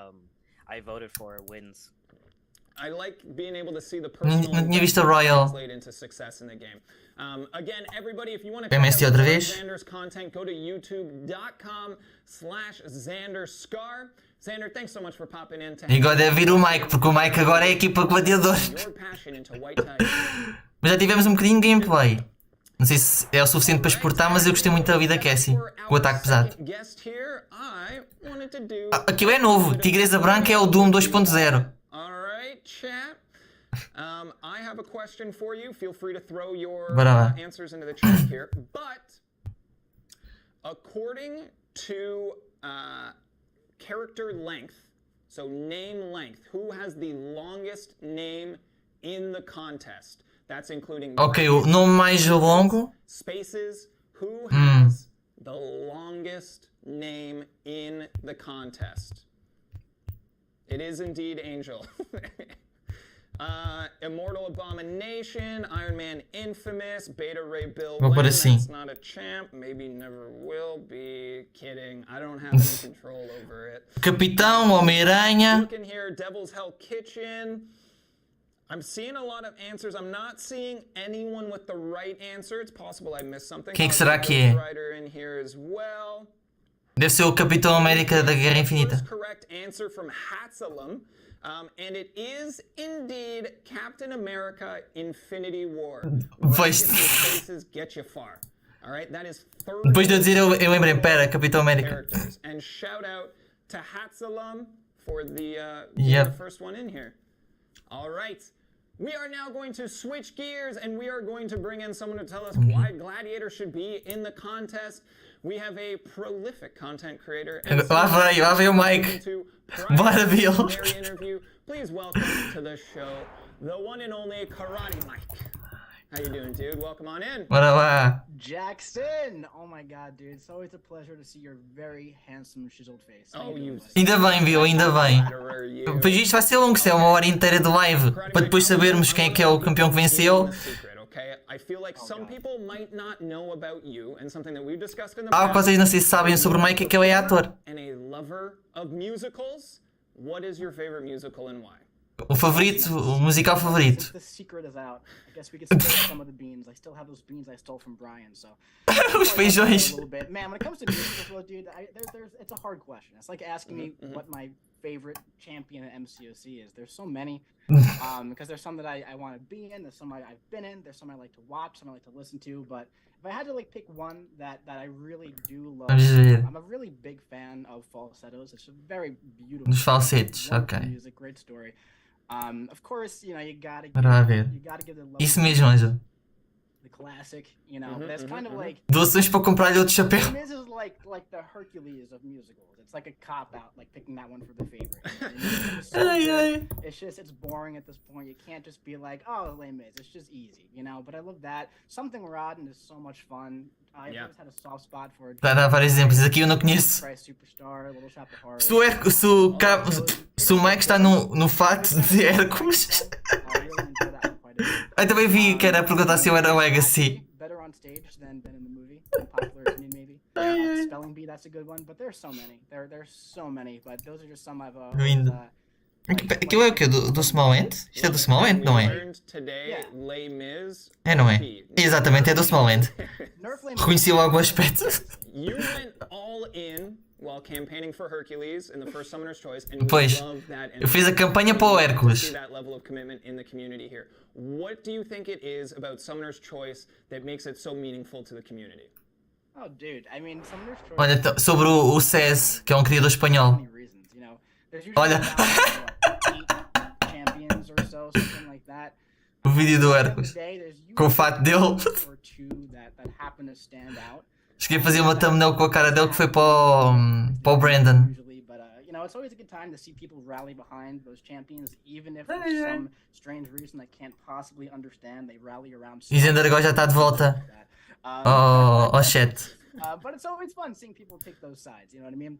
S3: I voted for wins.
S2: I like being able to see the personal
S1: Royal
S2: into success in the game. Again, everybody, if you want to
S1: check out
S2: Xander's content, go to youtube.com/XanderScar. Xander, thanks so much for popping in.
S1: E agora deve vir o Mike, porque o Mike agora é a equipa Gladiador. Mas já tivemos um bocadinho de gameplay. Não sei se é o suficiente para exportar, mas eu gostei muito da vida Cassie, com o ataque pesado. Aquilo é novo, Tigresa Branca é o Doom 2.0.
S2: Chat. I have a question for you. Feel free to throw your answers into the chat here. But according to character length, so name length, who has the longest name in the contest? That's including
S1: ok, o nome mais longo.
S2: Spaces. Who has the longest name in the contest? It is indeed Angel. Immortal Abomination, Iron Man Infamous, Beta Ray Bill Wynn, that's not a champ, maybe never will be. Kidding, I don't have any control over it.
S1: Capitão, Homem-Aranha.
S2: Looking here, Devil's Hell Kitchen. I'm seeing a lot of answers. I'm not seeing anyone with the right answer. It's possible I missed something.
S1: Quem será que é? Deve ser o Capitão América da Guerra Infinita.
S2: Correct answer from Hatsalam. And it is indeed Captain America Infinity War.
S1: Pois.
S2: Faces get you far. All right, that is
S1: Depois de eu dizer, eu lembrei, pera, Capitão América.
S2: And shout out to Hatsalam for the first one in here. All right. We are now going to switch gears and we are going to bring in someone to tell us why Gladiator should be in the contest. We have a prolific content creator.
S1: Lá veio o Mike. Bora vê-lo.
S2: Please welcome to the show the one and only Karate Mike. How you doing, dude? Welcome on in.
S1: Bora lá.
S4: Jackson! Oh my god, dude. It's always a pleasure to see your very handsome chiseled face.
S2: Oh, you...
S1: Ainda bem, viu? Ainda bem. Pois isto vai ser longo, se é uma hora inteira de live. Para depois sabermos quem é o campeão que venceu. Algo que vocês não sei se sabem sobre o Mike é que ele é ator. O favorito, o musical favorito. Os feijões.
S4: Man, when it comes to musicals, dude, it's a hard question. It's like asking me what my favorite champion at MCOC is. There's so many, because there's some that I want to be in, there's some I've been in, there's some I like to watch, some I like to listen to. But if I had to like pick one that I really do love, I'm a really big fan of falsettos. It's a very beautiful.
S1: Dos falsetes, ok.
S4: Music, great story. Of course, you know, you gotta give the love.
S1: Isso mesmo, Anjo.
S4: The classic, you know, but that's kind of like
S1: doações para comprar-lhe outro chapéu.
S4: This is like the Hercules of musicals. It's like a cop out, like picking that one for the favorite. It's boring at this point. You can't just be like, oh, Les Mis. It's just easy, you know. But I love that. Something Rotten is so much fun. I always had a soft spot for it.
S1: Vai dar vários exemplos. Aqui eu não conheço. Se o Mike está no fato de Hércules. Eu também vi que era perguntar se eu era Legacy.
S4: Spelling bee, that's a good one, but there's so many. There's so many, but those are just some I've
S1: Aquilo é o quê? Do Small End? Isto é do Small End, não é? É, não é? Exatamente, é do Small End. Reconheci logo o aspecto. Pois, eu fiz a campanha para o Hércules.
S2: What do you think it is about Summoner's Choice that makes it so meaningful to the community?
S4: Oh, dude, I mean, Summoner's Choice.
S1: Olha, sobre o SES, que é um criador espanhol. Olha. O vídeo do Hércules. Com o fato dele. Cheguei a fazer uma thumbnail com a cara dele que foi para o Brandon.
S4: It's always a good time to see people rally behind those champions, even if for some strange reason I can't possibly understand, they rally around.
S1: Dizendo agora já está de volta. Oh, chat.
S4: But it's always fun seeing people take those sides, you know what I mean?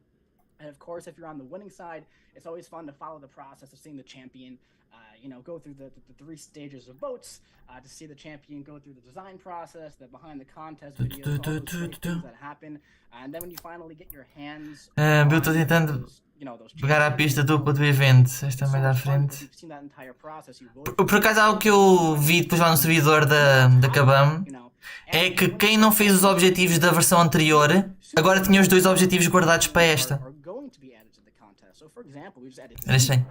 S4: And of course, if you're on the winning side, it's always fun to follow the process of seeing the champion, you know, go through the 3 stages of votes, to see the champion go through the design process, the behind the contest videos, all those great things that happen, and then when you finally get your hands
S1: eu estou tentando pegar a pista dupla do evento. Esta mais à frente. Por acaso, algo que eu vi depois lá no servidor da KABAM é que quem não fez os objetivos da versão anterior agora tinha os 2 objetivos guardados para esta. Era estranho.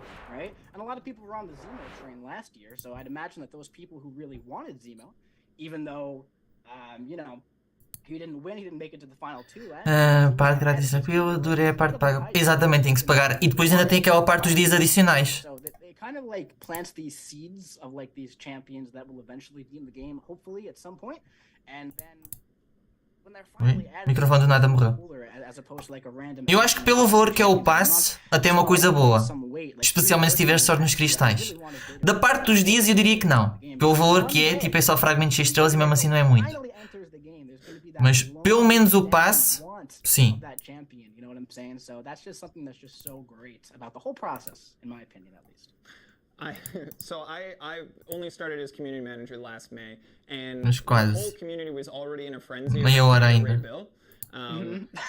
S4: And a lot of people were on the Zemo train last year, so I'd imagine that those people who really wanted Zemo, even though, you know, he didn't win, he didn't make it to the final 2 last year.
S1: Parte grátis tranquila, dura é a parte paga. Exatamente, tem que se pagar. E depois ainda tem aquela parte dos dias adicionais.
S4: So it kind of like plants these seeds of like these champions that will eventually be in the game, hopefully at some point, and then
S1: o microfone do nada morreu. Eu acho que pelo valor que é o passe, até é uma coisa boa. Especialmente se tiver sorte nos cristais. Da parte dos dias eu diria que não. Pelo valor que é, tipo é só fragmentos de estrelas e mesmo assim não é muito. Mas pelo menos o passe, sim.
S2: I only started as community manager last May, and
S1: mas quase.
S2: The whole community was already in a frenzy.
S1: Meia hora ainda.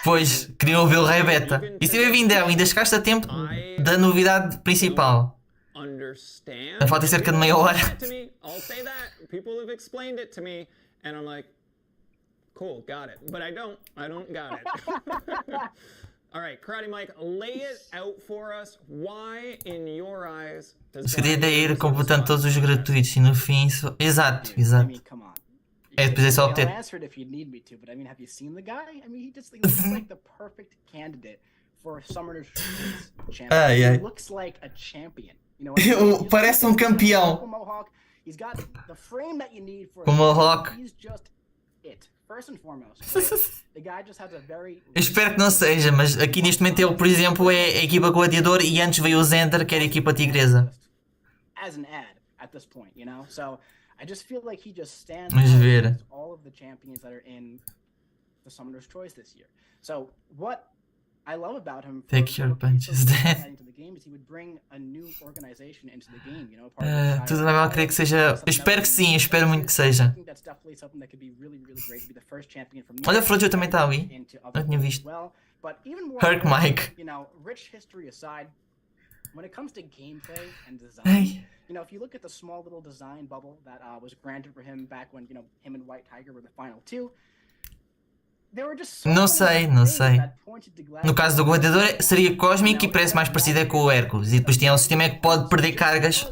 S1: Pois, queriam ouvir o Rei Beta. E se bem-vindo, ainda chegaste a tempo da novidade principal. Falta cerca de meia hora.
S2: I'll say that. People have explained it to me, and I'm like, cool, got it. But I don't got it. All right, Karate Mike, lay it out for us. Why, in your eyes, does
S1: O segredo é ir completando todos os gratuitos e no fim... Exato,
S4: I
S1: exato.
S4: mean, come on.
S1: É, depois é só
S4: I'll
S1: obter.
S4: answer it if you need me to, but I mean, have you seen the guy? I mean, he looks like the perfect candidate for a Summoner's Choice champion.
S1: Ai, ai.
S4: He looks like a champion. You know, what I mean?
S1: Parece campeão.
S4: Mohawk. He's got the frame that you need for
S1: Com Mohawk.
S4: He's just it. First and foremost, the guy just has a very...
S1: Eu espero que não seja, mas aqui neste momento ele, por exemplo, é a equipa Gladiador e antes veio o Zender, que era a equipa Tigresa.
S4: As an ad at this point, you know? So I just feel like he just stands
S1: Vamos
S4: out
S1: ver.
S4: against all of the champions that are in the Summoner's Choice this year. So what I love about him
S1: Take your punches, Dad.
S4: into the game is he would bring a new organization into the game, you know, part of the
S1: Tudo leva a crer que seja. Eu espero que sim, eu espero muito que seja.
S4: I think that's definitely something that could be really, really great to be the first champion from
S1: Olha, o Frojo também está ali.
S4: into other
S1: Não tinha
S4: games as
S1: visto.
S4: well. But even more
S1: Herc Mike.
S4: you know, rich history aside, when it comes to gameplay and design,
S1: Ai.
S4: you know, if you look at the small little design bubble that was granted for him back when, you know, him and White Tiger were the final two, there were just so
S1: Não
S4: many
S1: sei, não
S4: things
S1: sei.
S4: that pointed to
S1: No caso do Gladiador seria cósmico e parece mais parecido é com o Hércules. E depois tem um sistema que pode perder cargas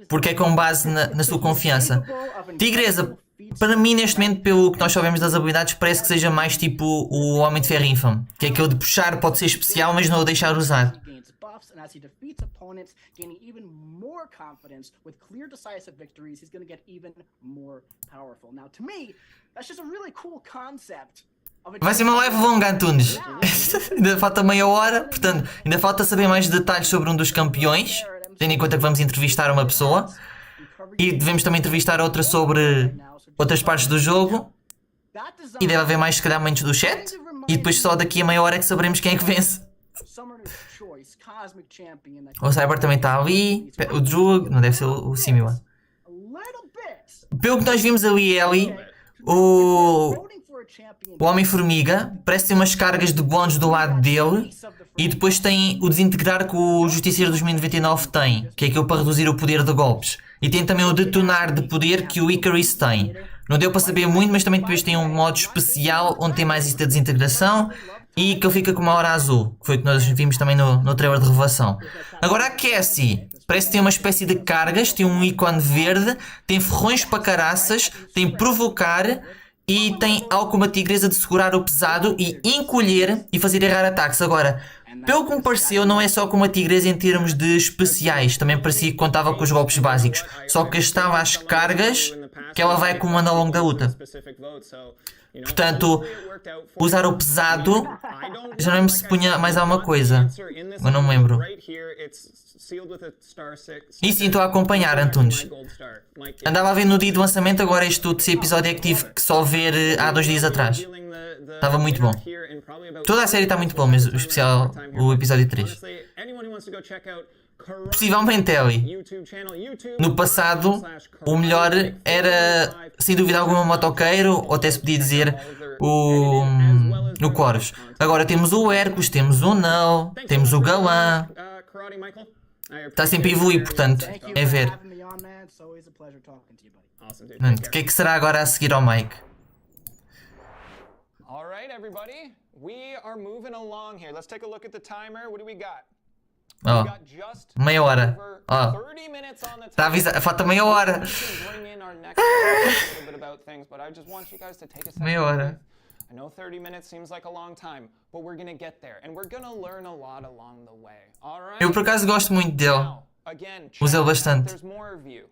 S1: porque é com base na sua confiança. Tigresa, para mim neste momento, pelo que nós sabemos das habilidades, parece que seja mais tipo o Homem de Ferro Infame. Que é aquele de puxar, pode ser especial, mas não o deixar usar.
S4: And as he defeats opponents, gaining even more confidence with clear, decisive victories, he's going to get even more powerful. Now, to me, that's just a really cool concept.
S1: Vai ser uma live longa, Antunes. Ainda falta meia hora, portanto, ainda falta saber mais detalhes sobre um dos campeões, tendo em conta que vamos entrevistar uma pessoa. E devemos também entrevistar outra sobre outras partes do jogo. E deve haver mais, se calhar, momentos do chat. E depois só daqui a meia hora é que saberemos quem é que vence. O Cyber também está ali. O Drug, não deve ser o Simula. Pelo que nós vimos ali, Ellie, o Homem-Formiga parece ter umas cargas de bónus do lado dele. E depois tem o desintegrar que o Justiceiro 2099 tem, que é aquilo para reduzir o poder de golpes. E tem também o detonar de poder que o Icarus tem. Não deu para saber muito, mas também depois tem um modo especial onde tem mais isso da desintegração e que ele fica com uma hora azul, que foi o que nós vimos também no trailer de revelação. Agora a Cassie parece que tem uma espécie de cargas, tem um ícone verde, tem ferrões para caraças, tem provocar e tem algo como a Tigresa de segurar o pesado e encolher e fazer errar ataques. Agora, pelo que me pareceu, não é só como a Tigresa em termos de especiais, também parecia que contava com os golpes básicos, só que gastava as cargas que ela vai acumulando ao longo da luta. Portanto, usar o pesado, já não lembro se punha mais alguma coisa, eu não me lembro. E sim, estou a acompanhar, Antunes. Andava a ver no dia do lançamento, agora este episódio é que tive que só ver há 2 dias atrás. Estava muito bom. Toda a série está muito boa, mas o especial, o episódio 3. Possivelmente, Ellie. No passado, o melhor era, sem dúvida alguma, o motoqueiro, ou até se podia dizer o Chorus. Agora temos o Hércules, temos o Não, temos o Galã. Está sempre a evoluir, portanto, é ver. O que é que será agora a seguir ao Mike?
S2: Alright, everybody. We are moving along here. Let's take a look at the timer. What do we got?
S1: Oh, meia hora. Oh, está avisado. Falta meia hora. Meia hora.
S2: I know 30 minutes seems like a long time, but we're gonna get there, and we're gonna learn a lot along the way. All right?
S1: Eu por acaso gosto muito dele.
S2: Now, again,
S1: Uso-o bastante.
S2: there's more of you.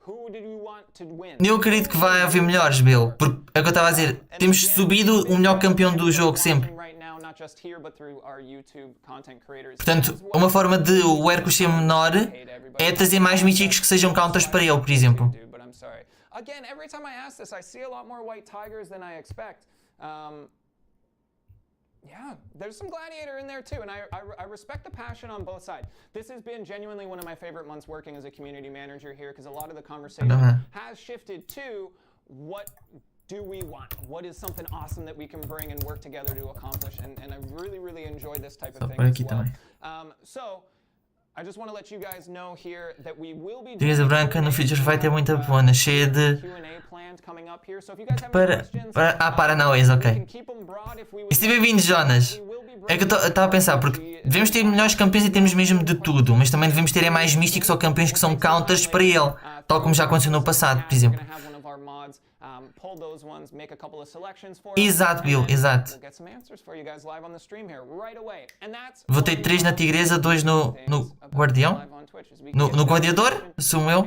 S2: Who did you want to win?
S1: Eu acredito que vai haver melhores, Bill. Porque é o que eu estava a dizer. Temos subido o melhor campeão do jogo sempre. Portanto, uma forma de o Hércules ser menor é trazer mais míticos que sejam counters para ele, por exemplo.
S2: Again, every time I ask this, I see a lot more white tigers than I expect. Yeah, there's some Gladiator in there too, and I respect the passion on both sides. This has been genuinely one of my favorite months working as a community manager here, because a lot of the conversation has shifted to what do we want? What is something awesome that we can bring and work together to accomplish? And I really, really enjoy this type of thing as well. So, I just want to let you guys know here that we will be
S1: Tigresa Branca no Futuro vai ter muita bona, cheia de...
S2: Q&A planned coming up here. So if you guys have any
S1: Para...
S2: questions,
S1: para não, ok.
S2: you can keep them broad if we would
S1: E se bem-vindo, Jonas.
S2: we will be
S1: É que eu estava a pensar, porque devemos ter melhores campeões em termos mesmo de tudo, mas também devemos ter mais místicos ou campeões que são counters para ele, tal como já aconteceu no passado, por exemplo. Exato, Bill, exato. Votei 3 na Tigresa, 2 no Guardião? No Gladiador? Assumo eu?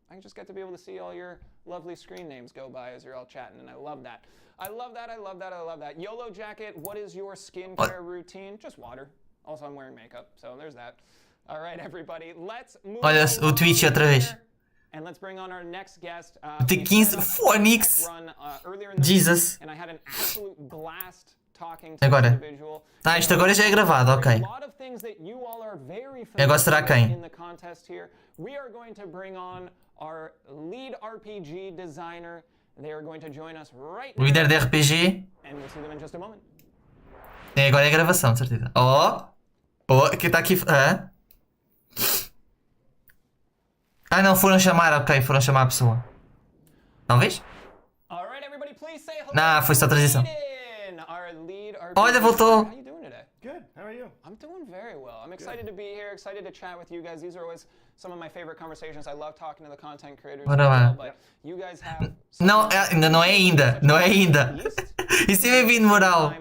S2: I just get to be able to see all your lovely screen names go by as you're all chatting, and I love that. I love that, I love that, I love that. YOLO Jacket, what is your skincare routine? Just water. Also, I'm wearing makeup, so there's that. All right, everybody, let's move
S1: Olha o Twitch outra vez.
S2: and let's bring on our next guest.
S1: Tem 15 Phoenix. Jesus.
S2: And I had an absolute blast talking to
S1: Agora.
S2: this individual.
S1: Ah, isto agora já é gravado, ok.
S2: A lot of things that you all are very
S1: Agora será
S2: familiar
S1: quem?
S2: in the contest here. We are going to bring on our lead RPG designer. They are going to join us right
S1: O
S2: now,
S1: líder de RPG.
S2: and we'll see them in just a moment.
S1: Agora é gravação, de certeza. Oh, que está aqui. Ah, não, foram chamar, ok, foram chamar a pessoa. Talvez?
S2: All right, everybody, please say hello.
S1: Não, foi só transição.
S2: Aiden, our lead RPG.
S1: Olha, voltou.
S2: How you doing today?
S5: Good. How are you?
S2: I'm doing very well. I'm excited to be here, excited to chat with you guys. These are always some of my favorite conversations. I love talking to the content creators
S1: Bora
S2: as
S1: lá.
S2: well, but you guys have
S1: Não, ainda não é ainda. Não é ainda. E se bem-vindo, moral.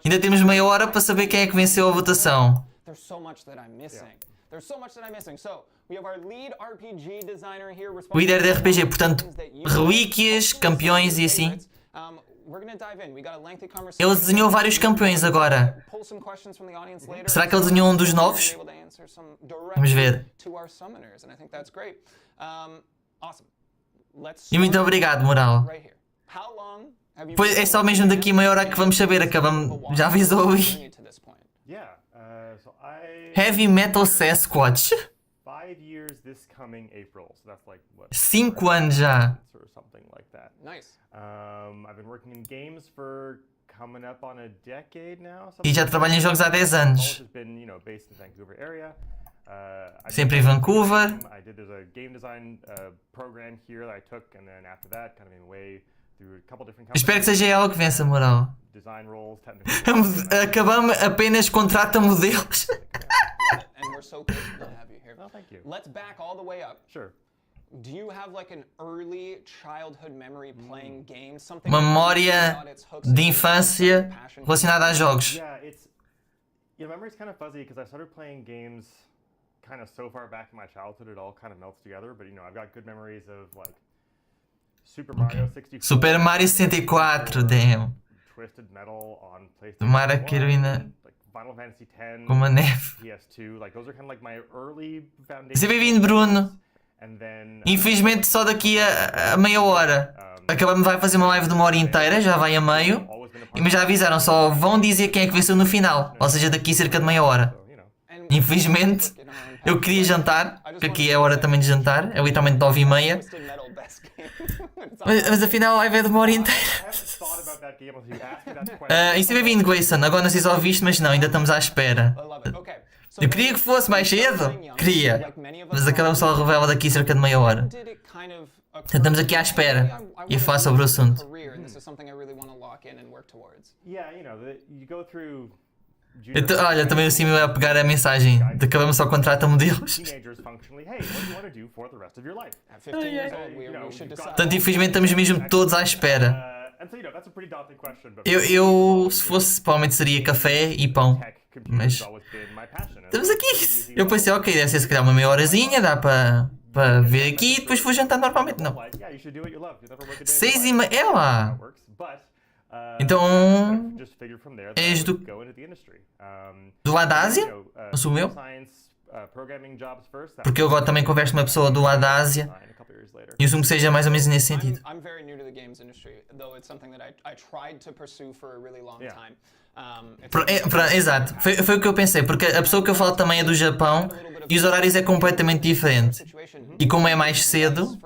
S1: Ainda temos meia hora para saber quem é que venceu a votação.
S2: There's so much that I'm missing. There's so much that I'm missing. So, we have our lead RPG designer here
S1: O líder de RPG, portanto,
S2: responsible
S1: relíquias, campeões e assim.
S2: We're gonna dive in. We got a lengthy conversation.
S1: Ele desenhou vários campeões agora.
S2: Pull some questions from the audience later.
S1: Será que ele desenhou um dos novos? Vamos ver.
S2: To our summoners, and I think that's great. Awesome. Let's
S1: E muito
S2: start
S1: obrigado, moral.
S2: right here. How long have you
S1: Pois é só mesmo daqui meia hora que vamos saber. Acabamos. Já avisou aí.
S2: to this point?
S5: Yeah. So I
S1: Heavy Metal Sasquatch.
S5: 5 years this coming April. So that's like what?
S1: 5 anos já.
S5: Or something like that.
S2: Nice.
S5: I've been working in games for coming up on a decade now.
S1: E já trabalho em jogos há 10
S5: College
S1: anos.
S5: has been, based in Vancouver area. I
S1: Sempre
S5: did
S1: em Vancouver.
S5: there's a game design program here that I took, and then after that, kind of in way through a couple different
S1: Espero que
S5: companies,
S1: seja ela que vença, moral.
S5: design roles, technical roles, and
S1: Acabamos apenas contrata modelos.
S2: And we're so grateful to have you here.
S5: Oh, thank you.
S2: Let's back all the way up.
S5: Sure.
S2: Do you have like an early childhood memory playing games? Something
S1: Uma memória de infância relacionada a jogos.
S5: Yeah, it's memory's kind of fuzzy because I started playing games kind of so far back in my childhood it all kind of melts together. But I've got good memories of like Super Mario 64,
S1: Super Mario 64, damn.
S5: Twisted Metal on PlayStation
S1: Tomara
S5: 1,
S1: que heroína
S5: like Final Fantasy X,
S1: com uma neve.
S5: PS2, like those are kind of like my early foundations.
S1: Seja bem-vindo, Bruno.
S5: And then
S1: Infelizmente só daqui a meia hora. Acabamos, vai fazer uma live de uma hora inteira, já vai a meio.
S5: always been a
S1: Mas já avisaram, só vão dizer quem é que venceu no final. Ou seja, daqui cerca de meia hora.
S5: so,
S1: Infelizmente, eu queria jantar, porque aqui é a hora também de jantar, é literalmente 9h30.
S2: Twisted Metal best game.
S1: Mas afinal a live é de uma hora inteira.
S5: I haven't thought about that game until you asked me that question.
S1: E se bem-vindo, Gleison. Agora não sei se ouviste, mas não, ainda estamos à espera.
S2: I love it. Okay. So
S1: Eu queria que fosse mais cedo. Queria. Mas acabamos só a revela daqui cerca de meia hora.
S2: did it kind of occur?
S1: Estamos aqui à espera. E a falar sobre o assunto.
S2: Career, and this is something I really want to lock in and work towards.
S5: Yeah, you go through junior
S1: Olha, também o Simio a pegar a mensagem de acabamos só contrata modelos.
S5: teenagers functionally, hey, what do you want to do for the rest of your life?
S2: At 15 years old, we should decide.
S1: Portanto, infelizmente estamos mesmo todos à espera.
S5: And so, that's a pretty daunting question, but
S1: Eu se fosse, provavelmente seria café e pão.
S5: tech computing
S1: Mas
S5: has always been my passion. And
S1: estamos
S5: so
S1: aqui.
S5: using
S1: Eu pensei, ok, deve ser se calhar uma meia horazinha, dá para ver aqui e depois vou jantar normalmente. Não.
S5: like, yeah, you should do what you love. You'll never work a day in
S1: 6
S5: your
S1: e
S5: life.
S1: meia. É
S5: How
S1: lá.
S5: it works, but,
S1: Então,
S5: just figured from there that
S1: és
S5: I would
S1: do-
S5: go into the industry.
S1: do lado da Ásia?
S5: Não
S1: sou eu?
S5: Programming jobs first.
S1: Porque eu agora também converso com uma pessoa do lado da Ásia.
S5: A couple years later.
S1: E assumo que seja mais ou menos nesse sentido.
S2: I'm very new to the games industry, though it's something that I tried to pursue for a really long
S5: Yeah.
S2: time.
S1: Exato, foi o que eu pensei, porque a pessoa que eu falo também é do Japão e os horários é completamente diferente. E como é mais cedo,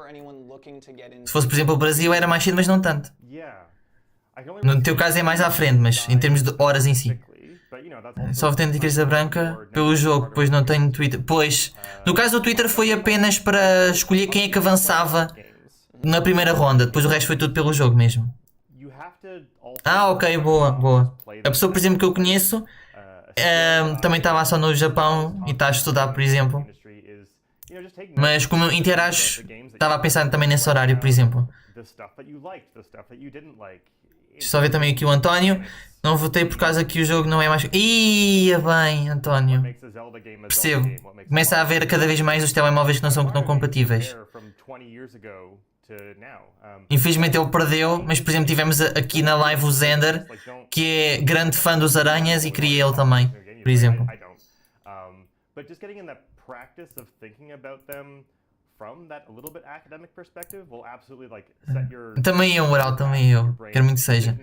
S1: se fosse por exemplo o Brasil era mais cedo, mas não tanto.
S5: Yeah. I can only
S1: No teu caso é mais à frente, mas em termos de horas em si.
S5: quickly,
S1: Só tenho Tigresa Branca pelo jogo, pois não tenho Twitter. Pois, no caso do Twitter foi apenas para escolher quem é que avançava na primeira ronda, depois o resto foi tudo pelo jogo mesmo. Ah, ok, boa, boa. A pessoa, por exemplo, que eu conheço também está lá só no Japão e está a estudar, por exemplo. Mas como eu interajo, estava a pensar também nesse horário, por exemplo. Deixa eu só ver também aqui o António. Não votei por causa que o jogo não é mais... Ia bem, António. Percebo. Começa a haver cada vez mais os telemóveis que não são tão compatíveis. Infelizmente ele perdeu, mas por exemplo tivemos aqui na live o Zender, que é grande fã dos Aranhas e queria ele também, por exemplo. Também eu, moral, também eu. Quero muito que seja.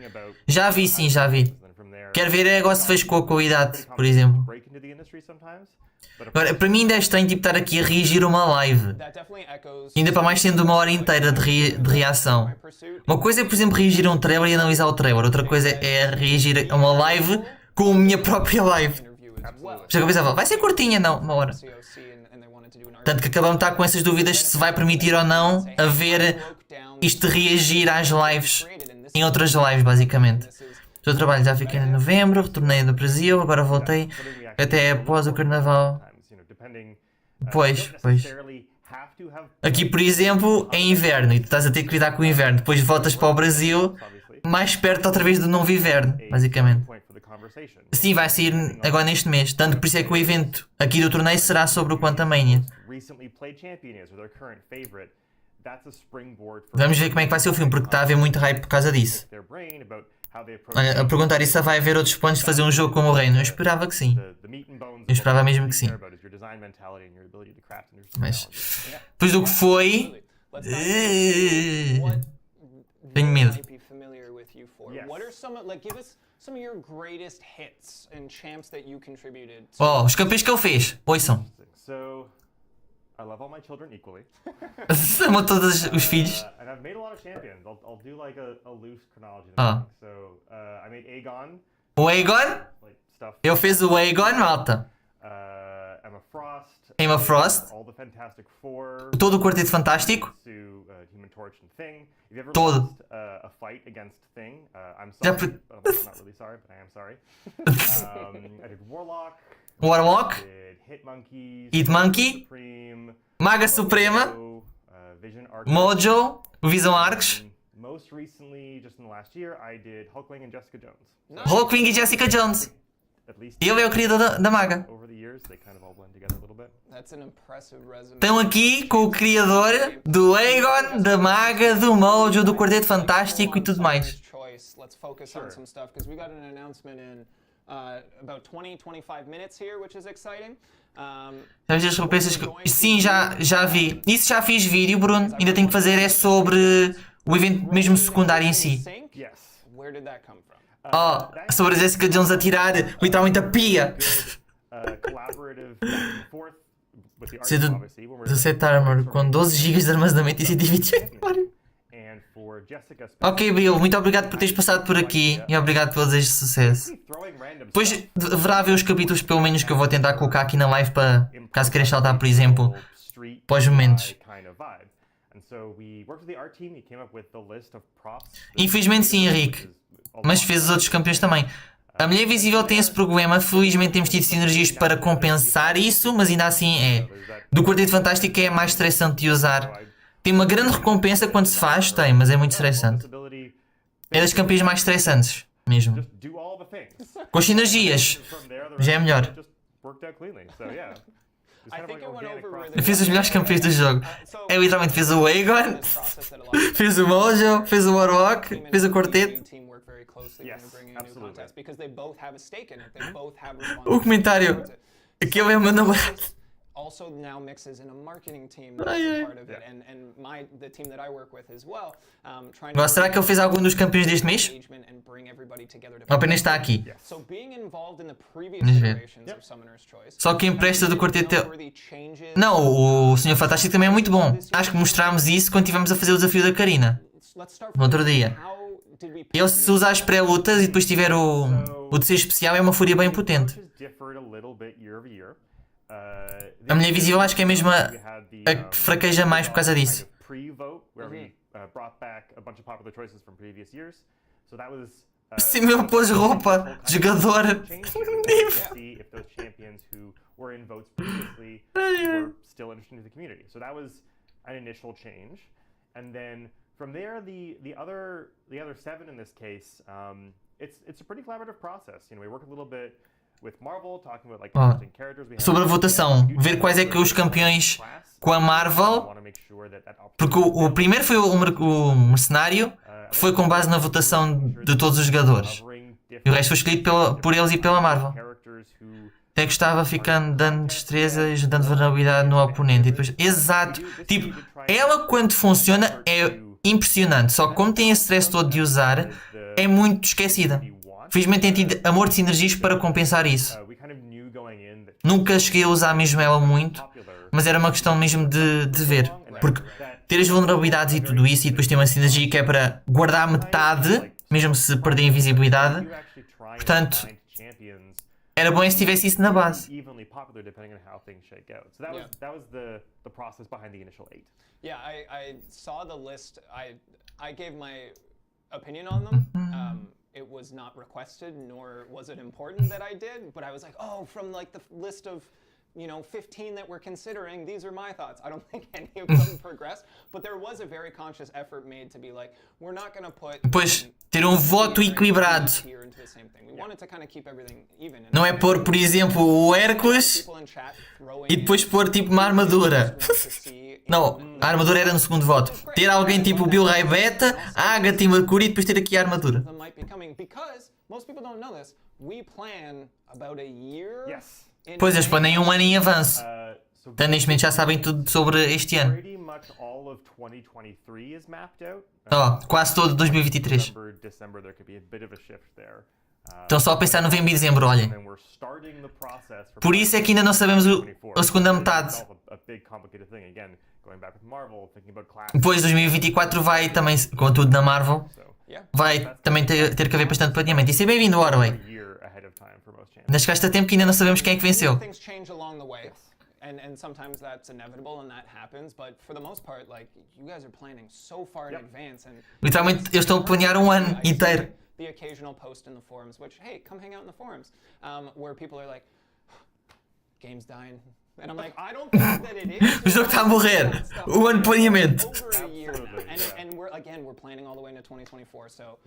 S1: Já vi, sim, já vi. Quero ver agora se fez com a qualidade, por exemplo. Agora, para mim ainda é estranho tipo, estar aqui a reagir a uma live. Ainda para mais sendo uma hora inteira de reação. Uma coisa é, por exemplo, reagir a um trailer e analisar o trailer. Outra coisa é reagir a uma live com a minha própria live. Já que eu pensava, vai ser curtinha, não, uma hora. Tanto que acabamos de estar com essas dúvidas se vai permitir ou não haver isto de reagir às lives em outras lives, basicamente. O seu trabalho já fiquei em novembro, retornei do Brasil, agora voltei até após o carnaval. Pois. Aqui, por exemplo, é inverno e tu estás a ter que lidar com o inverno. Depois voltas para o Brasil, mais perto outra vez do novo inverno, basicamente. Sim, vai sair agora neste mês. Tanto que por isso é que o evento aqui do torneio será sobre o Quantumania. Vamos ver como é que vai ser o filme, porque está a haver muito hype por causa disso. A perguntar isso se vai haver outros pontos de fazer um jogo como o Reino. Eu esperava que sim. Eu esperava mesmo que sim. Mas depois do que foi... Tenho medo. Oh, os campeões que ele fez. Ouçam.
S5: I love all my children equally.
S1: Amou todos os filhos.
S5: And I've made a lot of champions. I'll do like a loose chronology. So I made Aegon.
S1: O Aegon? Eu fiz o Aegon, malta.
S5: Emma Frost.
S1: Emma Frost.
S5: All the Fantastic Four.
S1: Todo o Quarteto Fantástico.
S5: Human Torch and Thing. If you ever
S1: todo.
S5: Lost a fight against Thing, I'm sorry. I'm not really sorry, but I am sorry. I did Warlock.
S1: Warlock. Hitmonkey.
S5: Supreme.
S1: Maga Suprema. Mojo. Vision Arcs.
S5: Most recently, just in the last year, I did Hulkling and Jessica Jones.
S1: Hulkling e Jessica Jones. Ele é o criador da Maga. Estão aqui com o criador do Aegon, da Maga, do Mojo, do Quarteto Fantástico e tudo mais.
S2: About 20-25 minutes here, which is exciting.
S1: Já vi as recompensas que... Sim, já vi. Isso já fiz vídeo, Bruno. Ainda tenho que fazer é sobre o evento mesmo secundário em si. Oh, sobre a Jessica Jones a tirar literalmente a pia. Ser do set armor com 12 GB de armazenamento e 128. Ok, Bill, muito obrigado por teres passado por aqui e obrigado pelo desejo de sucesso. Depois deverá haver os capítulos, pelo menos, que eu vou tentar colocar aqui na live para, caso queiras saltar, por exemplo, para os momentos. Infelizmente sim, Henrique, mas fez os outros campeões também. A Mulher Invisível tem esse problema, felizmente temos tido sinergias para compensar isso, mas ainda assim é. Do Quarteto Fantástico é mais estressante de usar. Tem uma grande recompensa quando se faz, tem, mas é muito estressante. É das campeãs mais estressantes, mesmo. Com as sinergias, já é melhor. Eu fiz os melhores campeões do jogo. Eu literalmente fiz o Aegon, fiz o Mojo, fiz o Warlock, fiz o Quarteto. O comentário. Aquele é o meu namorado.
S2: also now mixes in a marketing team that's a part of it, and the team that I work with as well, trying to
S1: Será que ele fez algum dos campeões deste mês?
S2: engagement and bring everybody together to
S1: Ou apenas está aqui?
S2: So being involved in the previous
S1: Vamos ver.
S2: iterations of Summoner's Choice.
S1: Só que empresta do quarteto.
S2: noteworthy changes.
S1: Não, o Senhor Fantástico também é muito bom. Acho que mostrámos isso quando estivemos a fazer o desafio da Karina.
S2: Let's start
S1: No outro dia.
S2: how did we
S1: Ele, se usar as pré-lutas e depois tiver o desejo especial, é uma fúria bem potente. A mulher invisível acho que é mesmo a que fraqueja mais por causa disso. Sim, mesmo pôs roupa de jogador.
S5: From there, the other 7 in this case, it's a pretty collaborative process. You know, we work a little bit with Marvel, talking about like interesting characters we have.
S1: Sobre a votação, ver quais é que os campeões com a Marvel, porque o primeiro foi o mercenário, que foi com base na votação de todos os jogadores. E o resto foi escolhido por eles e pela Marvel. Até que estava ficando dando destreza e dando vulnerabilidade no oponente. E depois, exato. Tipo, ela quando funciona é impressionante. Só que como tem esse stress todo de usar, é muito esquecida. Felizmente tem tido amor de sinergias para compensar isso. Nunca cheguei a usar mesmo ela muito, mas era uma questão mesmo de ver. Porque ter as vulnerabilidades e tudo isso, e depois ter uma sinergia que é para guardar metade, mesmo se perder a invisibilidade. Portanto, era bom se tivesse isso na base.
S2: Yeah, I saw the list. I gave my opinion on them. It was not requested, nor was it important that I did, but I was like, oh, from like the list of, 15 that we're considering, these are my thoughts. I don't think any of them progressed, but there was a very conscious effort made to be like, we're not going to put...
S1: Pois, ter voto equilibrado. Não é pôr, por exemplo, o Hércules e depois pôr tipo uma armadura. Não, a armadura era no segundo voto. Ter alguém tipo o Bill Ray Beta, Agatha e Mercúrio e depois ter aqui a armadura. Pois, eles planem um ano em avanço. Então, neste momento já sabem tudo sobre este ano. Quase todo 2023. Estão só a pensar no novembro e dezembro, olhem. Por isso é que ainda não sabemos a segunda metade. Depois 2024 vai também, com tudo na Marvel, vai também ter que haver bastante planeamento. E seja bem-vindo, Orway. Ainda chegaste a tempo que ainda não sabemos quem é que venceu.
S2: And sometimes that's inevitable and that happens, but for the most part, like, you guys are planning so far in advance and
S1: literalmente eu estou a planear um ano inteiro.
S2: The occasional post in the forums, which, hey, come hang out in the forums, where people are like, game's dying. And I'm like, I don't think that it is.
S1: O jogo está a morrer. O ano de planeamento.
S2: And we're planning all the way into 2024, so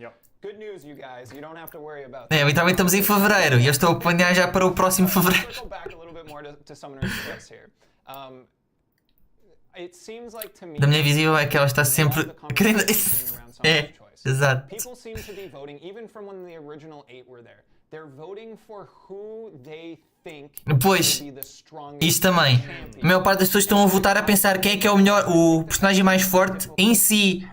S2: good news, you guys. You don't have to worry about
S1: that. Literalmente estamos em fevereiro e eu estou a planear já para o próximo fevereiro. Da minha visão é que ela está sempre querendo. É, exato.
S2: People seem to be voting, even from when the original 8 were there. They're voting for who they think
S1: pois, isto também. A maior parte das pessoas estão a votar a pensar quem é que é o melhor, o personagem mais forte em si.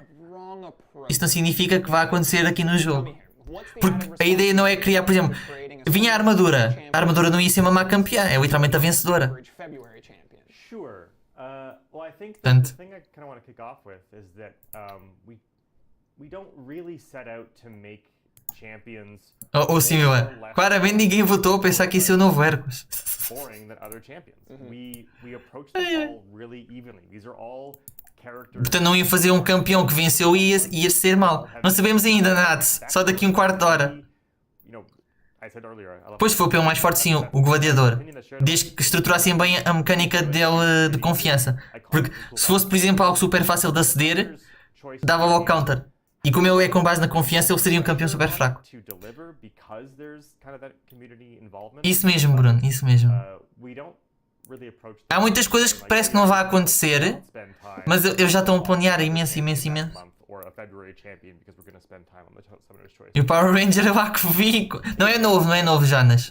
S1: Isto não significa que vai acontecer aqui no jogo. Porque a ideia não é criar, por exemplo, vinha a armadura não ia ser uma má campeã, é literalmente a vencedora. Portanto, ou sim, claramente ninguém votou a pensar que isso é o novo Hércules. Portanto, não ia fazer um campeão que venceu e ia ser mau. Não sabemos ainda nada, só daqui um quarto de hora. Pois foi o pelo mais forte, sim, o Gladiador. Desde que estruturassem bem a mecânica dele de confiança. Porque se fosse, por exemplo, algo super fácil de aceder, dava logo counter. E como ele é com base na confiança, ele seria um campeão super fraco. Isso mesmo, Bruno, isso mesmo.
S5: really approach
S1: Há muitas coisas que parece que não vai acontecer, mas eu já estou a planear imenso.
S5: Or a February champion because we're going to spend time on the Summoner's Choice.
S1: E o Power Ranger eu lá que vi. Não é novo, Janas.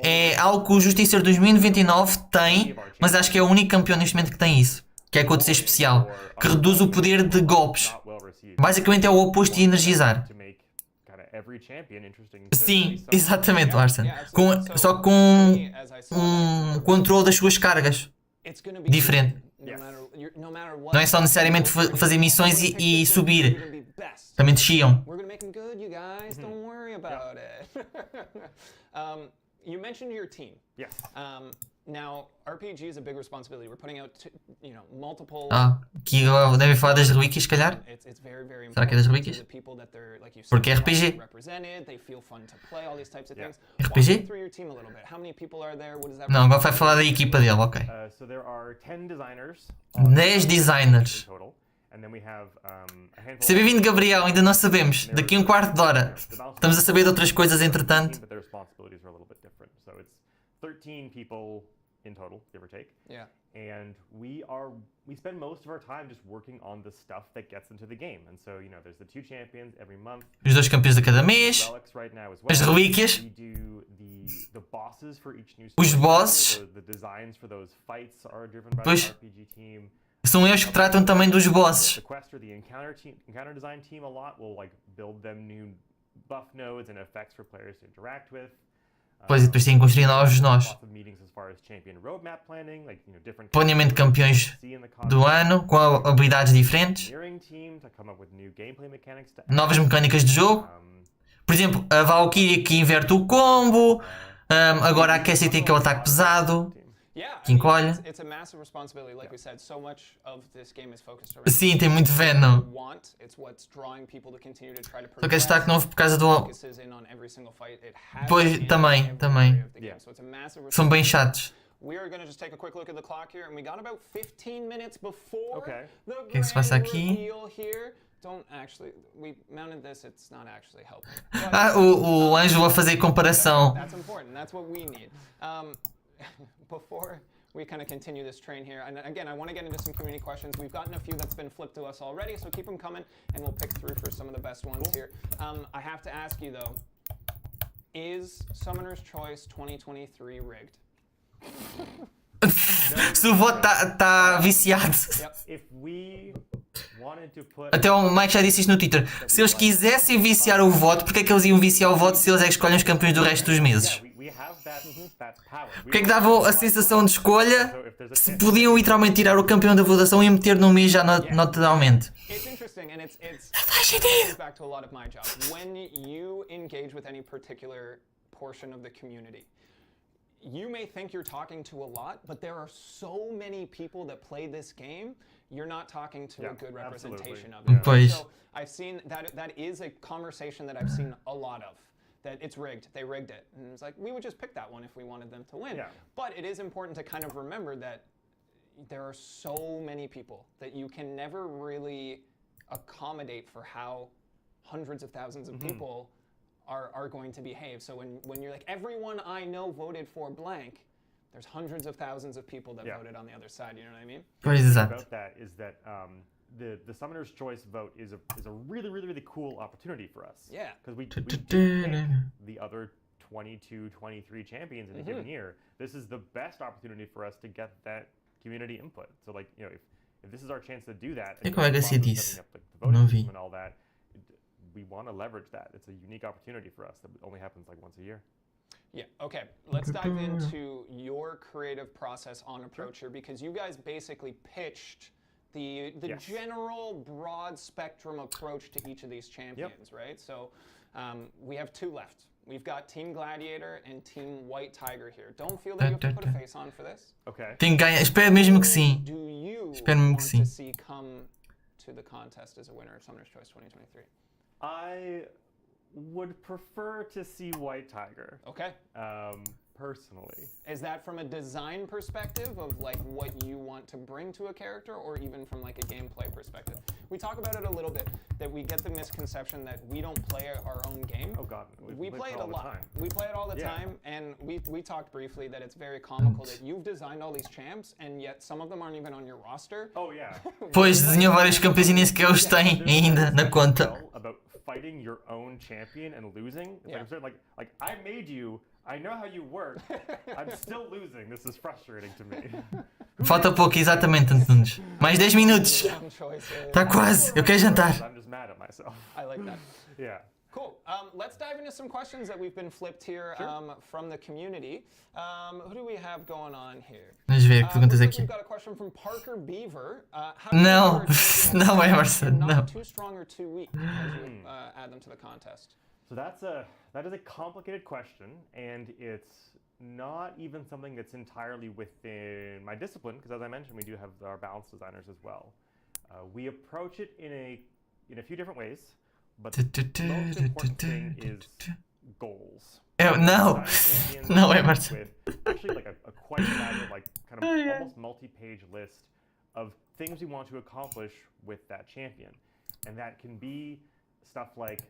S1: É algo que o Justiceiro 2099 tem, mas acho que é o único campeão neste momento que tem isso. Que é a ser especial. Que reduz o poder de golpes. Basicamente é o oposto de energizar. Sim, exatamente, Larson. Só com um controle das suas cargas diferente. Não é só necessariamente fazer missões e subir. Também desciam.
S2: You mentioned your team.
S5: Yes.
S2: Now, RPG is a big responsibility. We're putting out, multiple.
S1: Aqui devem falar das relíquias, se calhar.
S2: It's very, very
S1: Será que é das relíquias? Porque é RPG. RPG? Não, agora vai falar da equipa dele, ok.
S5: So there are 10 designers.
S1: 10 designers.
S5: Total. And then we have, a handful
S1: Seja bem-vindo, Gabriel, ainda não sabemos. Daqui a um quarto de hora. Estamos a saber de outras coisas, entretanto.
S5: But their responsibilities are a little bit different. So it's 13 people in total, give or take.
S2: Yeah.
S5: And we spend most of our time just working on the stuff that gets into the game. And so, there's the 2 champions every month.
S1: Os 2 campeões de cada mês.
S5: Relics right now as well.
S1: As relíquias.
S5: We do the bosses for each new
S1: Os
S5: story.
S1: bosses.
S5: The designs for those fights are driven by
S1: Pois.
S5: the RPG team.
S1: São eles que tratam também dos bosses.
S5: The quest or the encounter design team a lot will build them new buff nodes and effects for players to interact with.
S1: Pois, e depois têm que construir novos nós. Planeamento de campeões do ano, com habilidades diferentes. Novas mecânicas de jogo. Por exemplo, a Valkyria que inverte o combo. Agora a Cassie tem aquele ataque pesado. Que encolhe. Sim, tem muito Venom. Só que é destaque novo por causa do... Pois, também. São bem chatos.
S2: We are going to just take a quick look at the clock here, and we got about 15 minutes before the
S1: O que é que se passa aqui?
S2: reveal here. Don't actually, we mounted this, it's not actually helping.
S1: O Ângelo a fazer comparação.
S2: That's important, that's what we need. Before we kind of continue this train here, and again, I want to get into some community questions. We've gotten a few that's been flipped to us already, so keep them coming, and we'll pick through for some of the best ones here. I have to ask you though, is Summoner's Choice 2023 rigged?
S1: Se o voto está viciado. Até o Mike já disse isto no Twitter. Se eles quisessem viciar o voto, porque é que eles iam viciar o voto se eles é que escolhem os campeões do resto dos meses? Porque é que davam a sensação de escolha se podiam literalmente tirar o campeão da votação e meter no mês já naturalmente? Faz sentido.
S2: Back to a lot of my job. When you engage with any particular portion of the community, you may think you're talking to a lot, but there are so many people that play this game, you're not talking to a good representation of it.
S1: Pois.
S2: So I've seen that is a conversation that I've seen a lot of. That it's rigged, they rigged it. And it's like, we would just pick that one if we wanted them to win. Yeah. But it is important to kind of remember that there are so many people that you can never really accommodate for how hundreds of thousands of people are going to behave. So when you're like, everyone I know voted for blank, there's hundreds of thousands of people that voted on the other side, you know what I mean?
S1: Pois, exato.
S5: About that is that the Summoner's Choice vote is a really, really, really cool opportunity for us.
S2: Yeah.
S5: Because we do pick the other 22, 23 champions in a given year. This is the best opportunity for us to get that community input. So if this is our chance to do that,
S1: E como é que assim disse?
S5: the voting
S1: Não vi.
S5: system and all that, we want to leverage that. It's a unique opportunity for us that only happens once a year.
S2: Yeah, okay. Let's dive into your creative process on approach here, because you guys basically pitched the general broad spectrum approach to each of these champions, right? So we have 2 left. We've got Team Gladiator and Team White Tiger here. Don't feel that you have to put a face on for this.
S5: Okay.
S1: Tem que ganhar. Espero mesmo que sim.
S2: Do you
S1: Espero mesmo que
S2: want
S1: sim.
S2: to see come to the contest as a winner of Summoner's Choice 2023?
S5: I would prefer to see White Tiger.
S2: Okay.
S5: personally.
S2: Is that from a design perspective of like what you want to bring to a character, or even from like a gameplay perspective? We talk about it a little bit, that we get the misconception that we don't play our own game.
S5: Oh god,
S2: We play it a
S5: all the
S2: lot.
S5: time.
S2: We play it all the
S5: Yeah.
S2: time, and we talked briefly that it's very comical that you've designed all these champs, and yet some of them aren't even on your roster.
S5: Oh yeah.
S1: Pois, desenhou vários campeões e nem sequer os tem ainda na conta.
S5: About fighting your own champion and losing. It's
S2: Yeah.
S5: like I made you. I know how you work. I'm still losing. This is frustrating to me.
S1: Falta pouco, exatamente, Antunes. Mais 10 minutos.
S2: Dumb choices.
S1: Está quase, eu quero jantar.
S5: I'm just mad at myself.
S2: I like that.
S5: Yeah.
S2: Cool. Let's dive into some questions that we've been flipped here from the community. Who do we have going on here?
S1: Vamos ver que perguntas
S2: Looks
S1: aqui.
S2: like we've got a question from Parker Beaver. How do you
S1: Não,
S2: ensure champions
S1: não,
S2: are
S1: Emerson,
S2: not
S1: não.
S2: too strong or too weak as you add them to the contest?
S5: So that is a complicated question, and it's not even something that's entirely within my discipline, because as I mentioned, we do have our balance designers as well. We approach it in a few different ways, but the most important thing is goals.
S1: Não,
S5: Design champions
S1: não, Emerson.
S5: with actually like a quite elaborate, like kind of almost multi-page list of things we want to accomplish with that champion, and that can be stuff like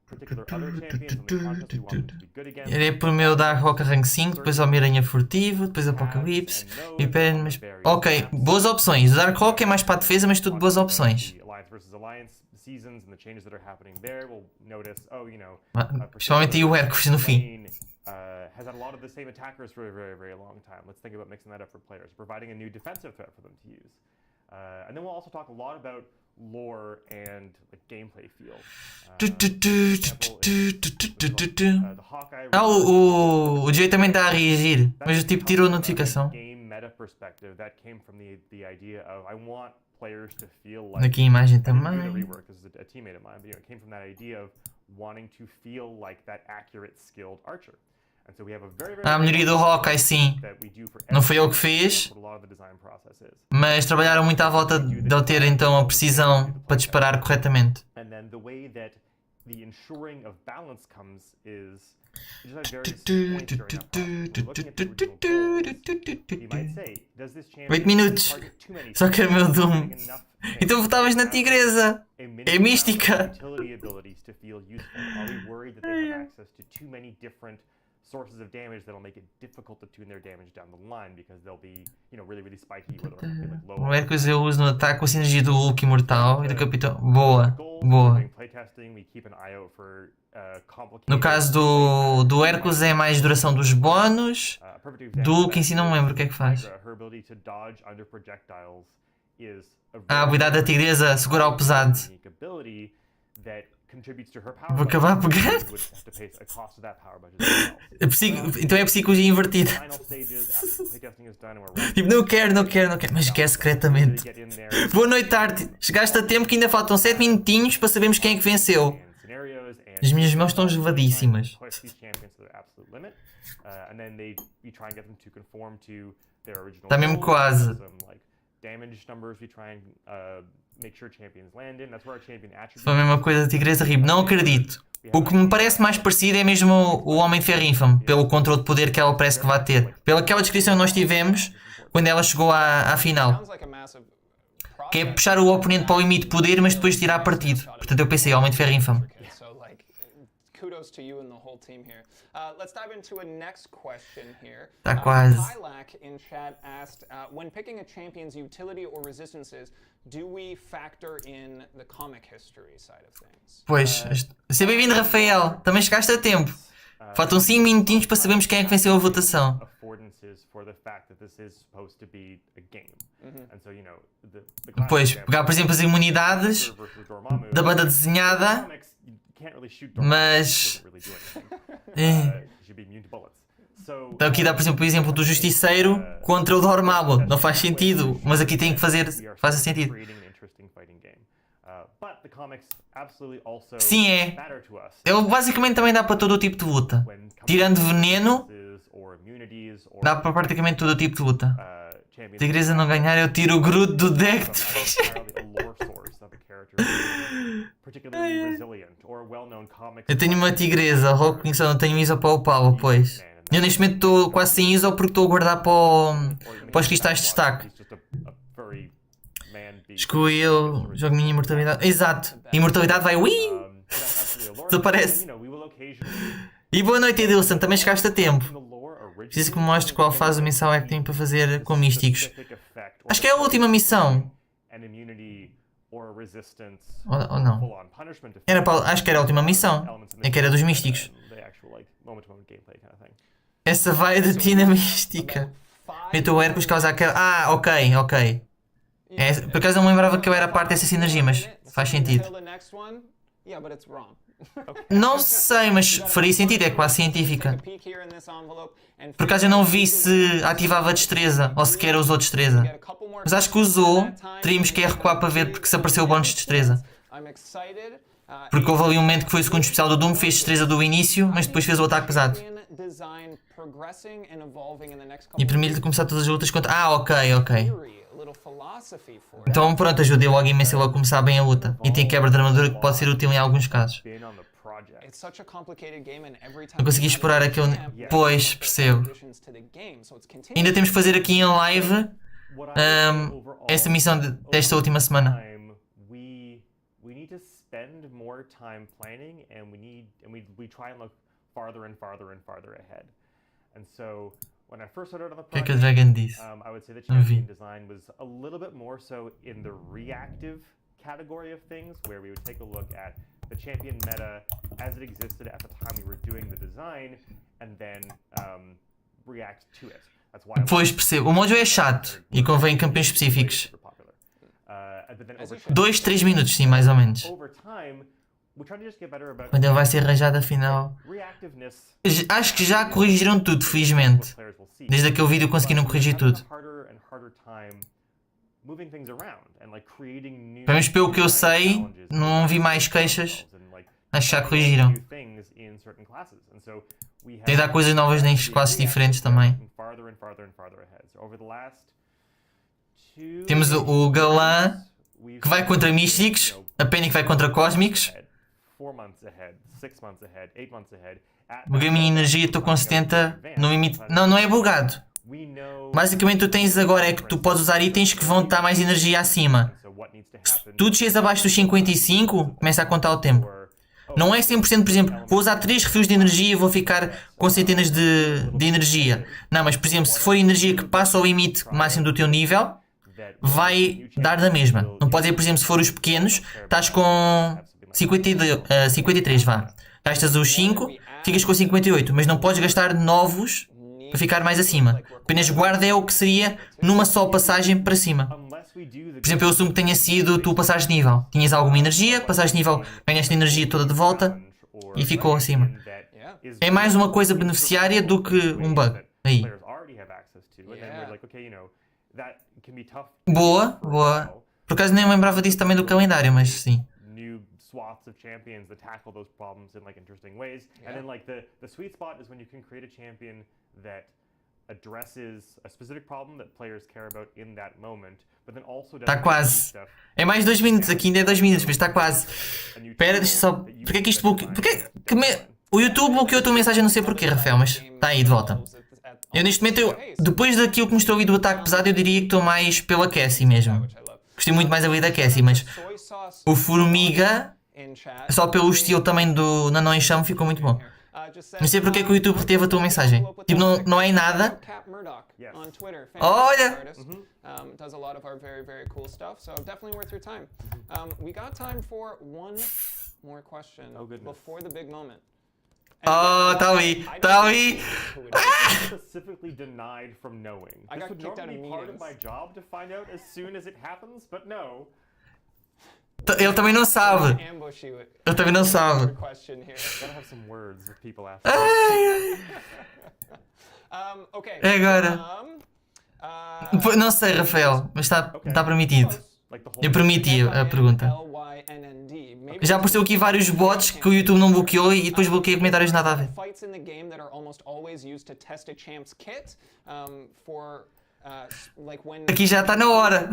S5: particular other champions in the contest we want them to be good against.
S1: Irei primeiro dar Roca Rank 5, depois Homem-Aranha Furtivo, depois Apocalipse. E mas... Ok, boas opções. O Dark Rock é mais para a defesa, mas tudo boas opções.
S5: The Alliance versus Alliance seasons and the changes that are happening there, we'll notice, oh, you know,
S1: Principalmente aí o Hercules no fim.
S5: Lane, has had a lot of the same attackers for a very, very long time. Let's think about mixing that up for players, providing a new defensive threat for them to use. And then we'll also talk a lot about lore and like gameplay feel.
S1: O Jay também está a reagir, mas tipo tirou a notificação.
S5: Game meta perspective that came from the idea of I want players to feel like.
S1: Aqui a imagem
S5: I didn't do the
S1: também.
S5: rework. This is a teammate of mine, but it came from that idea of wanting to feel like that accurate, skilled archer. And so we have a very, very
S1: A melhoria do Hawkeye, sim.
S5: that we do for
S1: Não foi ele que
S5: every
S1: fez,
S5: what a lot of the design process is.
S1: mas trabalharam muito à volta de ele ter então a precisão para disparar corretamente.
S5: And then the way that the ensuring of balance comes is just at various points during that process. When we're looking at the original goals, you might say, does this champion
S1: 8 minutos.
S5: target too many
S1: Só que é meu Doom.
S5: enough champions
S1: Então votavas na Tigresa.
S5: a minimum
S1: É mística.
S5: amount of utility abilities to feel useful? Are we worried that they have access to too many different sources of damage that'll make it difficult to tune their damage down the line because they'll be, you know, really, really spiky or they'll be like low.
S1: O Hercules eu uso no ataque com a sinergia do Hulk imortal e do Capitão. Boa,
S5: Goals,
S1: boa.
S5: during playtesting, we keep an eye out for complicated.
S1: No caso do Hercules é mais duração dos bónus.
S5: A perfect
S1: Do
S5: example of
S1: Hulk em si não me lembro o que é que faz.
S5: Her ability to dodge under projectiles is
S1: A habilidade da Tigresa, segurar o pesado.
S5: unique ability that contributes to her power.
S1: Vou acabar a
S5: budget,
S1: pegar.
S5: which would have to pay a cost of that power budget as well.
S1: Então é psicologia invertida.
S5: Final stages after the playtesting is done and we're ready
S1: Tipo, não quero, mas quer
S5: to
S1: secretamente.
S5: get in there
S1: Boa noite, Arte. Chegaste a tempo que ainda faltam 7 minutinhos para sabermos quem é que venceu.
S5: and scenarios and
S1: As minhas mãos estão geladíssimas.
S5: push these champions to their absolute limit. And then we try and get them to conform to their original
S1: Tá mesmo
S5: goals,
S1: quase.
S5: some like damage numbers we try and make sure champions land in. That's where our champion attributes.
S1: Foi a mesma coisa da Tigresa Rib. Não acredito. O que me parece mais parecido é mesmo o Homem de Ferro Infame, pelo controle de poder que ela parece que vai ter. Pela aquela descrição que nós tivemos quando ela chegou à final.
S2: Sounds like a massive
S1: Que é puxar o oponente para o limite de poder, mas depois tirar partido. Portanto eu pensei, Homem de Ferro Infame.
S2: Okay, so like, kudos to you and the whole team here. Let's dive into a next question here.
S1: Tá quase.
S2: Kylac in chat asked, when picking a champion's utility or resistances, do we factor in the comic history side of things?
S1: Pois, seja bem-vindo, Rafael. Também chegaste a tempo. Faltam 5 minutinhos para sabermos quem é que venceu a votação.
S5: Affordances for the fact that this is supposed to be a game. And so, you know, the
S1: Pois, pegar por exemplo as imunidades
S5: versus Dormammu,
S1: da banda desenhada,
S5: comics, you can't really shoot Dormammu,
S1: mas...
S5: it doesn't really do anything.
S1: É.
S5: You'd be immune to bullets. So,
S1: Então aqui dá por exemplo o exemplo do Justiceiro contra o Dormammu. Não faz sentido, mas aqui tem que fazer, faz sentido.
S5: creating an interesting fighting game. But the comics absolutely also
S1: Sim, é.
S5: matter to us.
S1: Ele basicamente também dá para todo o tipo de luta.
S5: When coming
S1: Tirando
S5: to
S1: veneno,
S5: weaknesses or immunities or,
S1: dá para praticamente todo o tipo de luta.
S5: champions
S1: Tigresa não ganhar, eu tiro o Groot do deck de
S5: from
S1: ficha.
S5: entirely a lore source of a character being particularly resilient or a well-known comic.
S1: Eu tenho uma Tigresa, Rock só não tenho isso para o pau, pois.
S5: And
S1: Eu neste momento estou quase sem ISO porque estou a guardar para os cristais de destaque. Escolheu, jogo minha imortalidade. Exato, imortalidade vai desaparece. E boa noite, Edilson, também chegaste a tempo. Preciso que me mostres qual fase a missão é que tem para fazer com místicos. Acho que é a última missão. Ou não? Acho que era a última missão. É que era dos místicos. Essa vai de Tina mística. Meto o Hércules causa aquela. Ah, ok. Por acaso não me lembrava que eu era parte dessa sinergia, mas faz sentido. Não sei, mas faria sentido, é quase científica. Por acaso eu não vi se ativava a destreza ou sequer usou destreza. Mas acho que usou. Teríamos que recuar para ver porque se apareceu o bónus de destreza. Porque houve ali um momento que foi o segundo especial do Doom, fez destreza do início, mas depois fez o ataque pesado. E permite-lhe começar todas as lutas contra... Ah, ok. Então pronto, ajudei logo imenso a começar bem a luta. E tem quebra de armadura que pode ser útil em alguns casos. Não consegui explorar aquele... Pois, percebo. Ainda temos que fazer aqui em live essa missão desta última semana. O que é que a Dragon disse?
S5: I would say the
S1: Não vi.
S5: champion design was a little bit more so in the reactive category of things, where we would take a look at the champion meta as it existed at the time we were doing the design, and then react to it. That's why.
S1: Pois, percebo. O mojo é chato e convém em campeões específicos. 2, 3 minutos, sim, mais ou menos. Quando ele vai ser arranjado afinal. Acho que já corrigiram tudo, felizmente. Desde aquele vídeo conseguiram corrigir tudo. Pelo menos pelo que eu sei, não vi mais queixas. Acho que já corrigiram. Tem de dar coisas novas em classes diferentes também. Temos o galã que vai contra místicos, a Penny que vai contra cósmicos. Buguei a minha energia, estou com 70 no limite. Não é bugado. Basicamente o que tens agora é que tu podes usar itens que vão dar mais energia acima. Se tu desces abaixo dos 55, começa a contar o tempo. Não é 100%, por exemplo, vou usar 3 refios de energia e vou ficar com centenas de energia. Não, mas por exemplo, se for energia que passa ao limite máximo do teu nível, vai dar da mesma. Não pode ser, por exemplo, se for os pequenos, estás com 53, vá. Gastas os 5, ficas com 58, mas não podes gastar novos para ficar mais acima. Apenas guarda é o que seria numa só passagem para cima. Por exemplo, eu assumo que tenha sido tu passares de nível. Tinhas alguma energia, passares de nível, ganhaste a energia toda de volta e ficou acima. É mais uma coisa beneficiária do que um bug. Aí. Boa. Por acaso nem lembrava disso também do calendário, mas sim.
S5: Swaths of champions that tackle those problems in like interesting ways. And then like the sweet spot is when you can create a champion that addresses a specific problem that players care about in that moment, but then also does
S1: Está quase. É mais 2 minutos, aqui ainda é 2 minutos, mas está quase. Espera, deixa só. Porquê que isto bloqueou? O YouTube bloqueou a tua mensagem, não sei porquê, Rafael, mas está aí de volta. Eu neste momento, depois daquilo que mostrou do ataque pesado, eu diria que estou mais pela Cassie mesmo. Gostei muito mais ali da Cassie, mas o Formiga, só pelo estilo também do Nanó em Chamo, ficou muito bom. Não sei porque é que o YouTube reteve a tua mensagem. Tipo, não é em nada. Olha! Oh, tá ali!
S5: Specifically denied from knowing. This would normally be part of my job to find out as soon as it happens, but no.
S1: Ele também não sabe.
S5: Gotta have some words with people after.
S1: É agora. Não sei, Rafael, mas está permitido. Eu permiti a pergunta. Já apareceu aqui vários bots que o YouTube não bloqueou e depois bloqueia comentários nada a ver. Aqui já está na hora.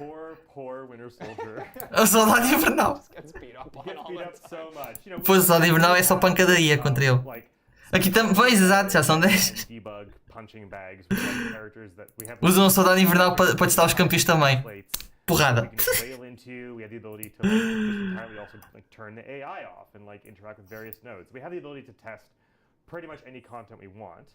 S5: poor Winter Soldier.
S1: O soldado invernal.
S2: Gets beat up on
S5: Gets
S2: all
S5: beat
S2: the
S5: up
S2: time.
S5: so much. You know,
S1: Pois o soldado invernal é só pancadaria contra ele.
S5: like,
S1: Aqui também, pois exato, já são 10.
S5: debug punching bags with like characters that we have.
S1: Usam o soldado invernal para testar os campeões também.
S5: We
S1: Porrada.
S5: can whale into. We have the ability to like, just entirely also like turn the AI off and like interact with various nodes. We have the ability to test pretty much any content we want,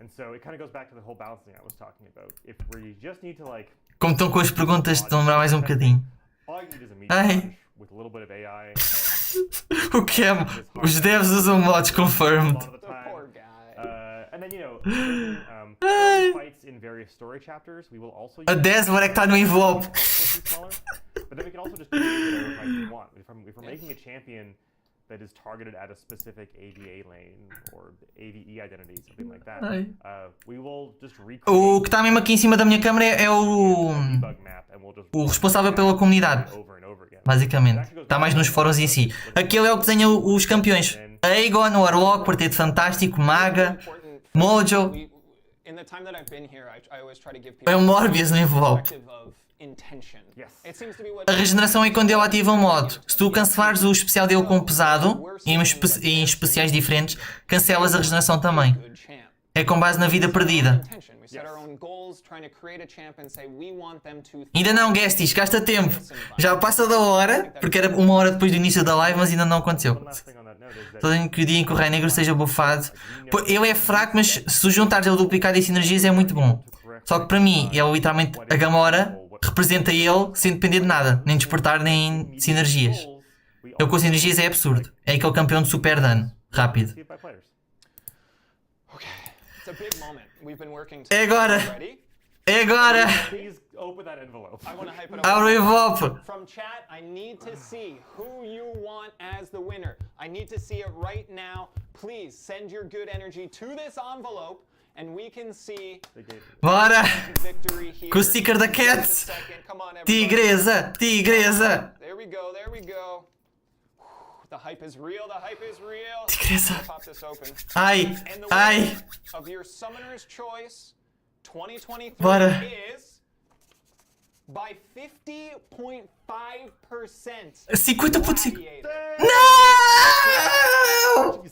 S5: and so it kind of goes back to the whole balancing I was talking about. If we just need to like,
S1: Como estão com as perguntas, estão a demorar mais um bocadinho.
S5: all you need is a meat
S1: Ai.
S5: punch with a little bit of AI. And
S1: O que é? Os devs usam mods
S5: a
S1: confirmed.
S5: lot of the
S2: The
S5: time.
S2: poor guy.
S5: And then you know, certain, early fights in various story chapters, we will also.
S1: A 10 é que está no envelope.
S5: But then we can also just create whatever fight we want. If we're making a champion that is targeted at a specific AVA lane or AVE identity, something like that,
S1: Ai.
S5: we will just recreate
S1: O que está mesmo aqui em cima da minha câmera é o
S5: debug map and we'll just
S1: responsável pela comunidade,
S5: over and over again.
S1: basicamente. Está mais nos fóruns em si. Aquele é o que desenha os campeões. Aegon, Warlock, Quarteto Fantástico, Maga, Mojo.
S2: In the time that I've been here, I always try to give people
S1: É um Morbius no envelope.
S2: perspective of intention.
S5: Yes.
S2: It seems to be what
S1: A regeneração é quando ele ativa um modo. Se tu cancelares o especial dele com pesado, em especiais diferentes, cancelas a regeneração também.
S2: good champ.
S1: É com base na vida perdida.
S2: Intention. We set our own goals, trying to create a champ and say we want them to
S1: Ainda não, Guesties, gasta tempo. Já passa da hora, porque era 1 hora depois do início da live, mas ainda não aconteceu.
S5: One last thing on that note is that
S1: Todo que o dia em que o Rei Negro seja bufado. Pô, ele é fraco, mas se tu juntares ele duplicado em sinergias é muito bom. Só que para mim, ele literalmente, a Gamora representa ele sem depender de nada, nem despertar, nem sinergias. Ele com sinergias é absurdo. É aquele campeão de super dano, rápido.
S5: received by players.
S2: Okay. It's a big moment. We've been working
S1: É agora!
S2: already.
S1: É agora!
S5: Please open that envelope.
S2: I want to hype it up.
S1: Abre o envelope!
S2: From chat, I need to see who you want as the winner. I need to see it right now. Please send your good energy to this envelope and we can see
S5: They gave
S1: Bora!
S2: victory here.
S1: Com o sticker da
S2: Just a
S1: Cats!
S2: second. Come on, everybody.
S1: Tigresa! Tigresa!
S2: There we go, there we go. The hype is real, the hype is real.
S1: Tigresa!
S2: I'll pop this open.
S1: Ai!
S2: And the
S1: Ai!
S2: winner of your Summoner's Choice 2023
S1: Bora.
S2: is by 50.5%.
S1: 50.5.
S2: Gladiator.
S1: Não!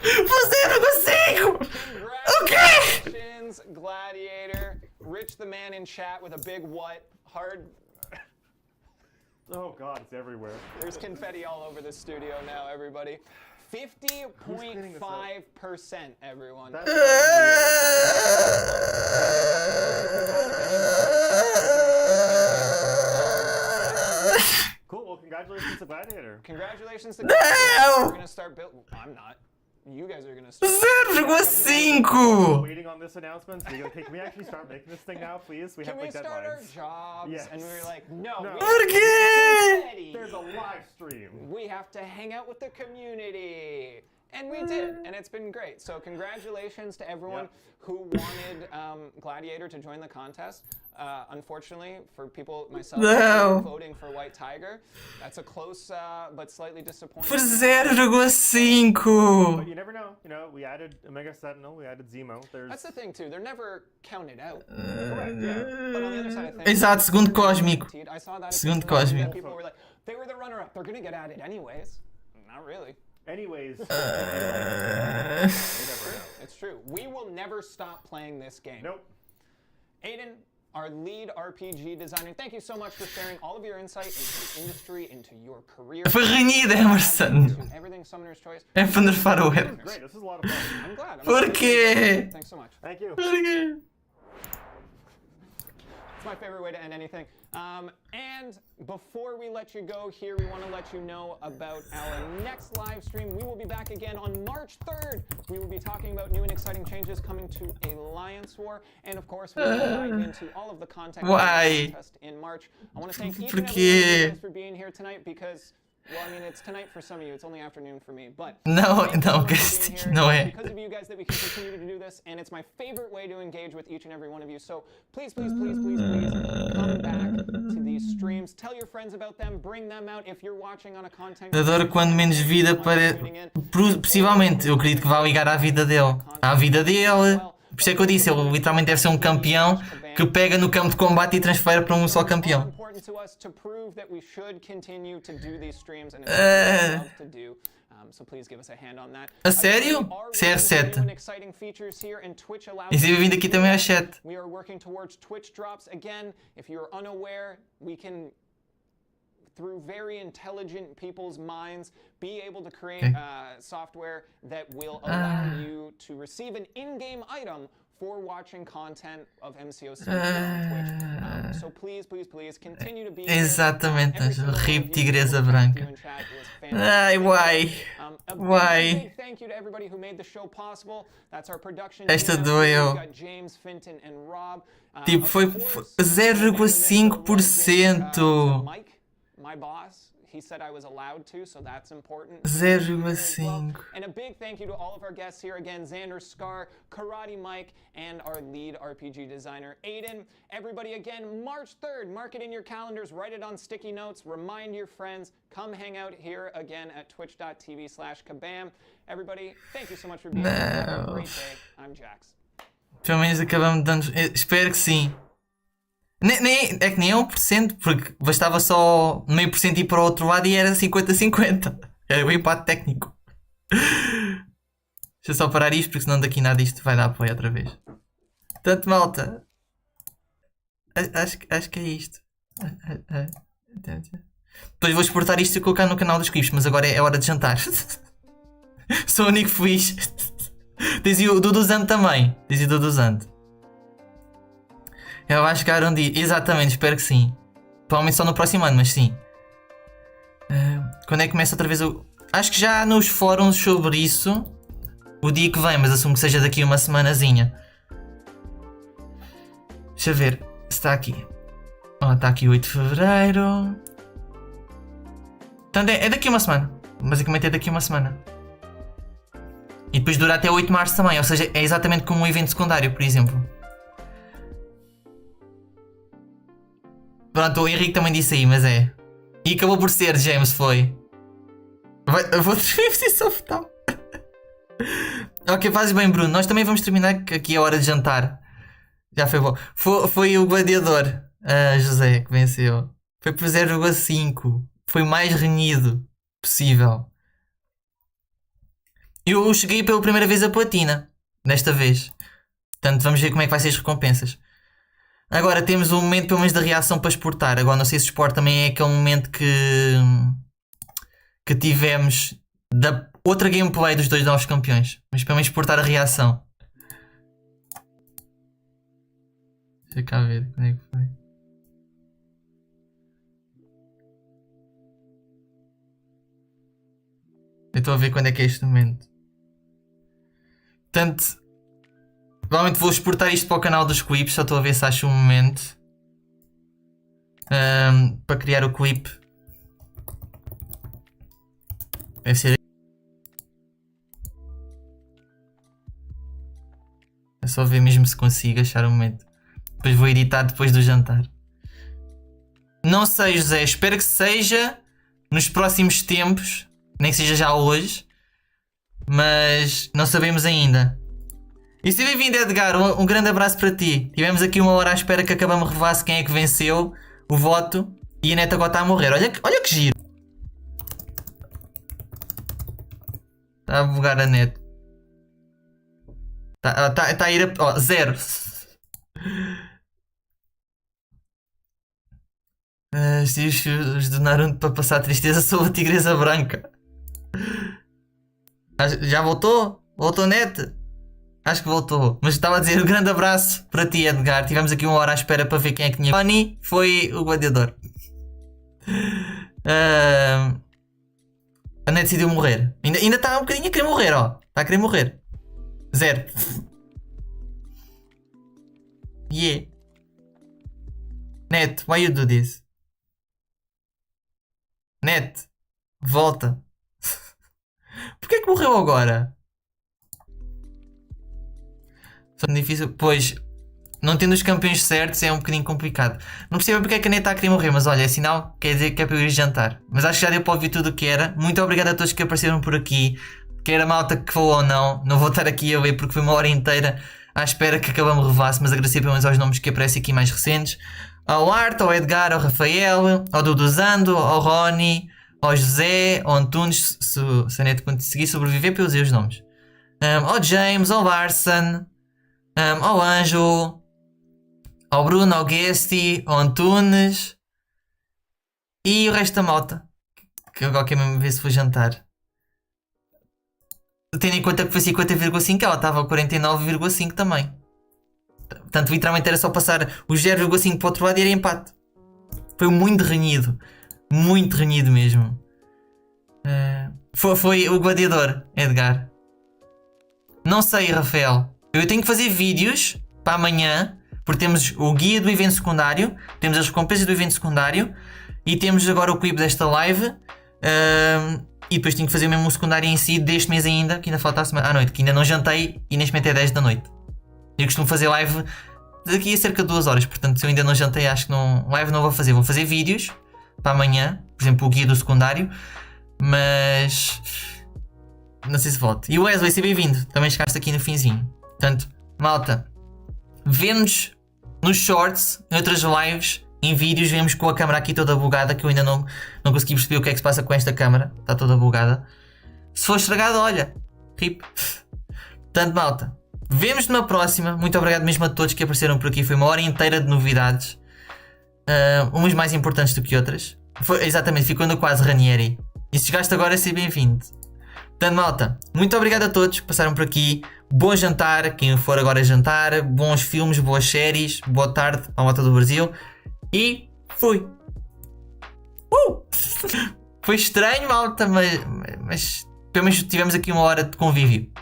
S1: Você não consigo!
S2: Congratulations, Gladiator. Rich the man in chat with a big what? Hard.
S5: Oh god, it's everywhere.
S2: There's confetti all over the studio now, everybody. 50.5%, everyone.
S5: Cool, well congratulations to Gladiator.
S2: Congratulations to Gladiator. We're gonna start build. I'm not. You guys are gonna start.
S1: 0,5!
S5: Waiting on this announcement, so okay, can we actually start making this thing now, please? We
S2: Can
S5: have
S2: we
S5: like
S2: start our
S5: deadlines.
S2: jobs?
S5: Yes.
S2: And we were like, no.
S5: No.
S2: We
S1: Por quê?
S2: confetti.
S5: There's a live stream.
S2: We have to hang out with the community. And we did, and it's been great. So congratulations to everyone
S5: Yep.
S2: who wanted Gladiator to join the contest. Unfortunately, for people myself
S1: No.
S2: voting for White Tiger, that's a close but slightly disappointing.
S1: Por 0,5!
S5: But you never know, you know, we added Omega Sentinel, we added Zemo, there's...
S2: That's the thing too. They're never counted out.
S5: Correct, yeah.
S2: But on the other side of things,
S1: Exato, segundo cósmico.
S2: I saw that.
S1: Segundo
S2: that
S1: cósmico.
S2: People were like, they were the runner-up. They're gonna get added anyways. Not really.
S5: Anyways, we
S1: Uh,
S5: never know.
S2: It's true. We will never stop playing this game.
S5: Nope.
S2: Aiden, our lead RPG designer, thank you so much for sharing all of your insight into the industry, into your career.
S1: Foi renhido, Emerson.
S2: To everything Summoner's Choice.
S1: É para nerfar o Emerson.
S5: Great, this is a lot of fun.
S2: I'm glad.
S1: Por quê?
S2: Thanks so much.
S5: Thank you.
S2: It's my favorite way to end anything. And before we let you go here, we want to let you know about our next live stream. We will be back again on March 3rd. We will be talking about new and exciting changes coming to Alliance War. And of course, we will dive into all of the content
S1: Why?
S2: contest in March. I want to thank each
S1: Por
S2: and every one of
S1: quê?
S2: you guys for being here tonight because, well, I mean, it's tonight for some of you. It's only afternoon for me. But
S1: Não,
S2: thank you so
S1: não,
S2: much for
S1: Gasti,
S2: being here.
S1: não
S2: It's
S1: é.
S2: because of you guys that we can continue to do this, and it's my favorite way to engage with each and every one of you. So please, please, please, please, please come back to these streams. Tell your friends about them. Bring them out if you're watching on a content.
S1: Adoro quando menos vida para. Possivelmente, eu acredito que vai ligar à vida dele. À vida dele. Por isso é que eu disse, ele literalmente deve ser um campeão que pega no campo de combate e transfere para um só campeão. A sério? CR7. E se eu vindo aqui também às 7.
S2: Through very intelligent people's minds, be able to create software that will allow you to receive an in-game item for watching content of MCOC on Twitch. So please continue to be
S1: Exatamente, RIP Tigresa Branca. Ai, why? Why? Esta doeu. Tipo, foi 0,5%.
S2: My boss, he said I was allowed to, so that's important.
S1: 0,5.
S2: And a big thank you to all of our guests here again, Xander Scar, Karate Mike, and our lead RPG designer, Aiden. Everybody again, March 3rd, mark it in your calendars, write it on sticky notes, remind your friends, come hang out here again at twitch.tv/kabam. Everybody, thank you so much for being here. Have a great day. I'm Jax.
S1: Pelo menos acabamos dando. Espero que sim. É que nem é 1%, porque bastava só meio por cento ir para o outro lado e era 50-50. Era o empate técnico. Deixa eu só parar isto, porque senão daqui nada isto vai dar apoio outra vez. Portanto, malta. Acho que é isto. Depois vou exportar isto e colocar no canal dos clipes, mas agora é hora de jantar. Sou o único feliz. Tens o Duduzante também. Tens o Duduzante. Ela vai chegar um dia. Exatamente, espero que sim. Provavelmente só no próximo ano, mas sim. Quando é que começa outra vez o... Acho que já nos fóruns sobre isso. O dia que vem, mas assumo que seja daqui uma semanazinha. Deixa eu ver se está aqui. Está aqui 8 de Fevereiro. Portanto, é daqui uma semana. Basicamente é daqui uma semana. E depois dura até 8 de Março também. Ou seja, é exatamente como um evento secundário, por exemplo. Pronto, o Henrique também disse aí, mas é. E acabou por ser, James, foi. Eu vou preciso só votar. Ok, fazes bem, Bruno. Nós também vamos terminar, que aqui é hora de jantar. Já foi bom. Foi o Gladiador, José, que venceu. Foi por 0,5. Foi o mais renhido possível. Eu cheguei pela primeira vez a platina. Desta vez. Portanto, vamos ver como é que vai ser as recompensas. Agora temos um momento pelo menos da reação para exportar. Agora não sei se o export também é aquele momento que tivemos da outra gameplay dos dois novos campeões. Mas pelo menos exportar a reação. Deixa cá ver como é que foi. Eu estou a ver quando é que é este momento. Portanto... Provavelmente vou exportar isto para o canal dos clipes, só estou a ver se acho um momento para criar o clipe. Deve ser. É só ver mesmo se consigo achar um momento. Depois vou editar depois do jantar. Não sei, José, espero que seja nos próximos tempos, nem que seja já hoje, mas não sabemos ainda. E se bem-vindo, Edgar, um grande abraço para ti. Tivemos aqui uma hora à espera que acabamos de revelasse quem é que venceu o voto e a net agora está a morrer. Olha que giro. Está a bugar a net. Está a ir a... 0. Os do Naruto para passar tristeza sobre a Tigresa Branca. Já voltou? Voltou net? Acho que voltou. Mas estava a dizer um grande abraço para ti, Edgar. Tivemos aqui uma hora à espera para ver quem é que tinha. Funny foi o Gladiador. A net decidiu morrer. Ainda está um bocadinho a querer morrer, ó. Está a querer morrer. 0. Yeah. Net, why you do this? Net, volta. Porquê que morreu agora? Foi difícil, pois, não tendo os campeões certos é um bocadinho complicado. Não percebo porque é que a net está a querer morrer, mas olha, é sinal, quer dizer que é para eu ir jantar. Mas acho que já deu para ouvir tudo o que era. Muito obrigado a todos que apareceram por aqui. Quer a malta que falou ou não, não vou estar aqui a ler porque foi uma hora inteira à espera que a KABAM revelasse, mas agradecer pelo menos aos nomes que aparecem aqui mais recentes. Ao Arte, ao Edgar, ao Rafael, ao Duduzando, ao Rony, ao José, ao Antunes, se a net conseguir sobreviver pelos seus nomes. Ao James, ao Larson, ao Anjo, ao Bruno, ao Guesti, ao Antunes e o resto da malta. Que agora quer mesmo ver se foi jantar. Tendo em conta que foi 50,5, ela estava a 49,5 também. Portanto, literalmente era só passar os 0,5 para o outro lado e era empate. Foi muito renhido. Muito renhido mesmo. Foi o Gladiador, Edgar. Não sei, Rafael. Eu tenho que fazer vídeos para amanhã. Porque temos o guia do evento secundário. Temos as recompensas do evento secundário. E temos agora o clipe desta live. E depois tenho que fazer mesmo o secundário em si deste mês ainda. Que ainda falta a semana à noite. Que ainda não jantei e neste momento é 10 da noite. Eu costumo fazer live daqui a cerca de 2 horas. Portanto, se eu ainda não jantei, acho que não, live não vou fazer. Vou fazer vídeos para amanhã. Por exemplo, o guia do secundário. Mas não sei se volto. E o Wesley, seja bem-vindo. Também chegaste aqui no finzinho. Portanto, malta, vemos nos shorts, em outras lives, em vídeos, vemos com a câmera aqui toda bugada. Que eu ainda não consegui perceber o que é que se passa com esta câmera. Está toda bugada. Se for estragada, olha, RIP. Portanto, malta, vemos numa próxima. Muito obrigado mesmo a todos que apareceram por aqui. Foi uma hora inteira de novidades. Umas mais importantes do que outras. Exatamente, ficou no quase Ranieri. E se chegaste agora, seja bem-vindo. Portanto, malta, muito obrigado a todos que passaram por aqui. Bom jantar, quem for agora jantar. Bons filmes, boas séries. Boa tarde à volta do Brasil. E fui. Foi estranho, malta, mas pelo menos tivemos aqui uma hora de convívio.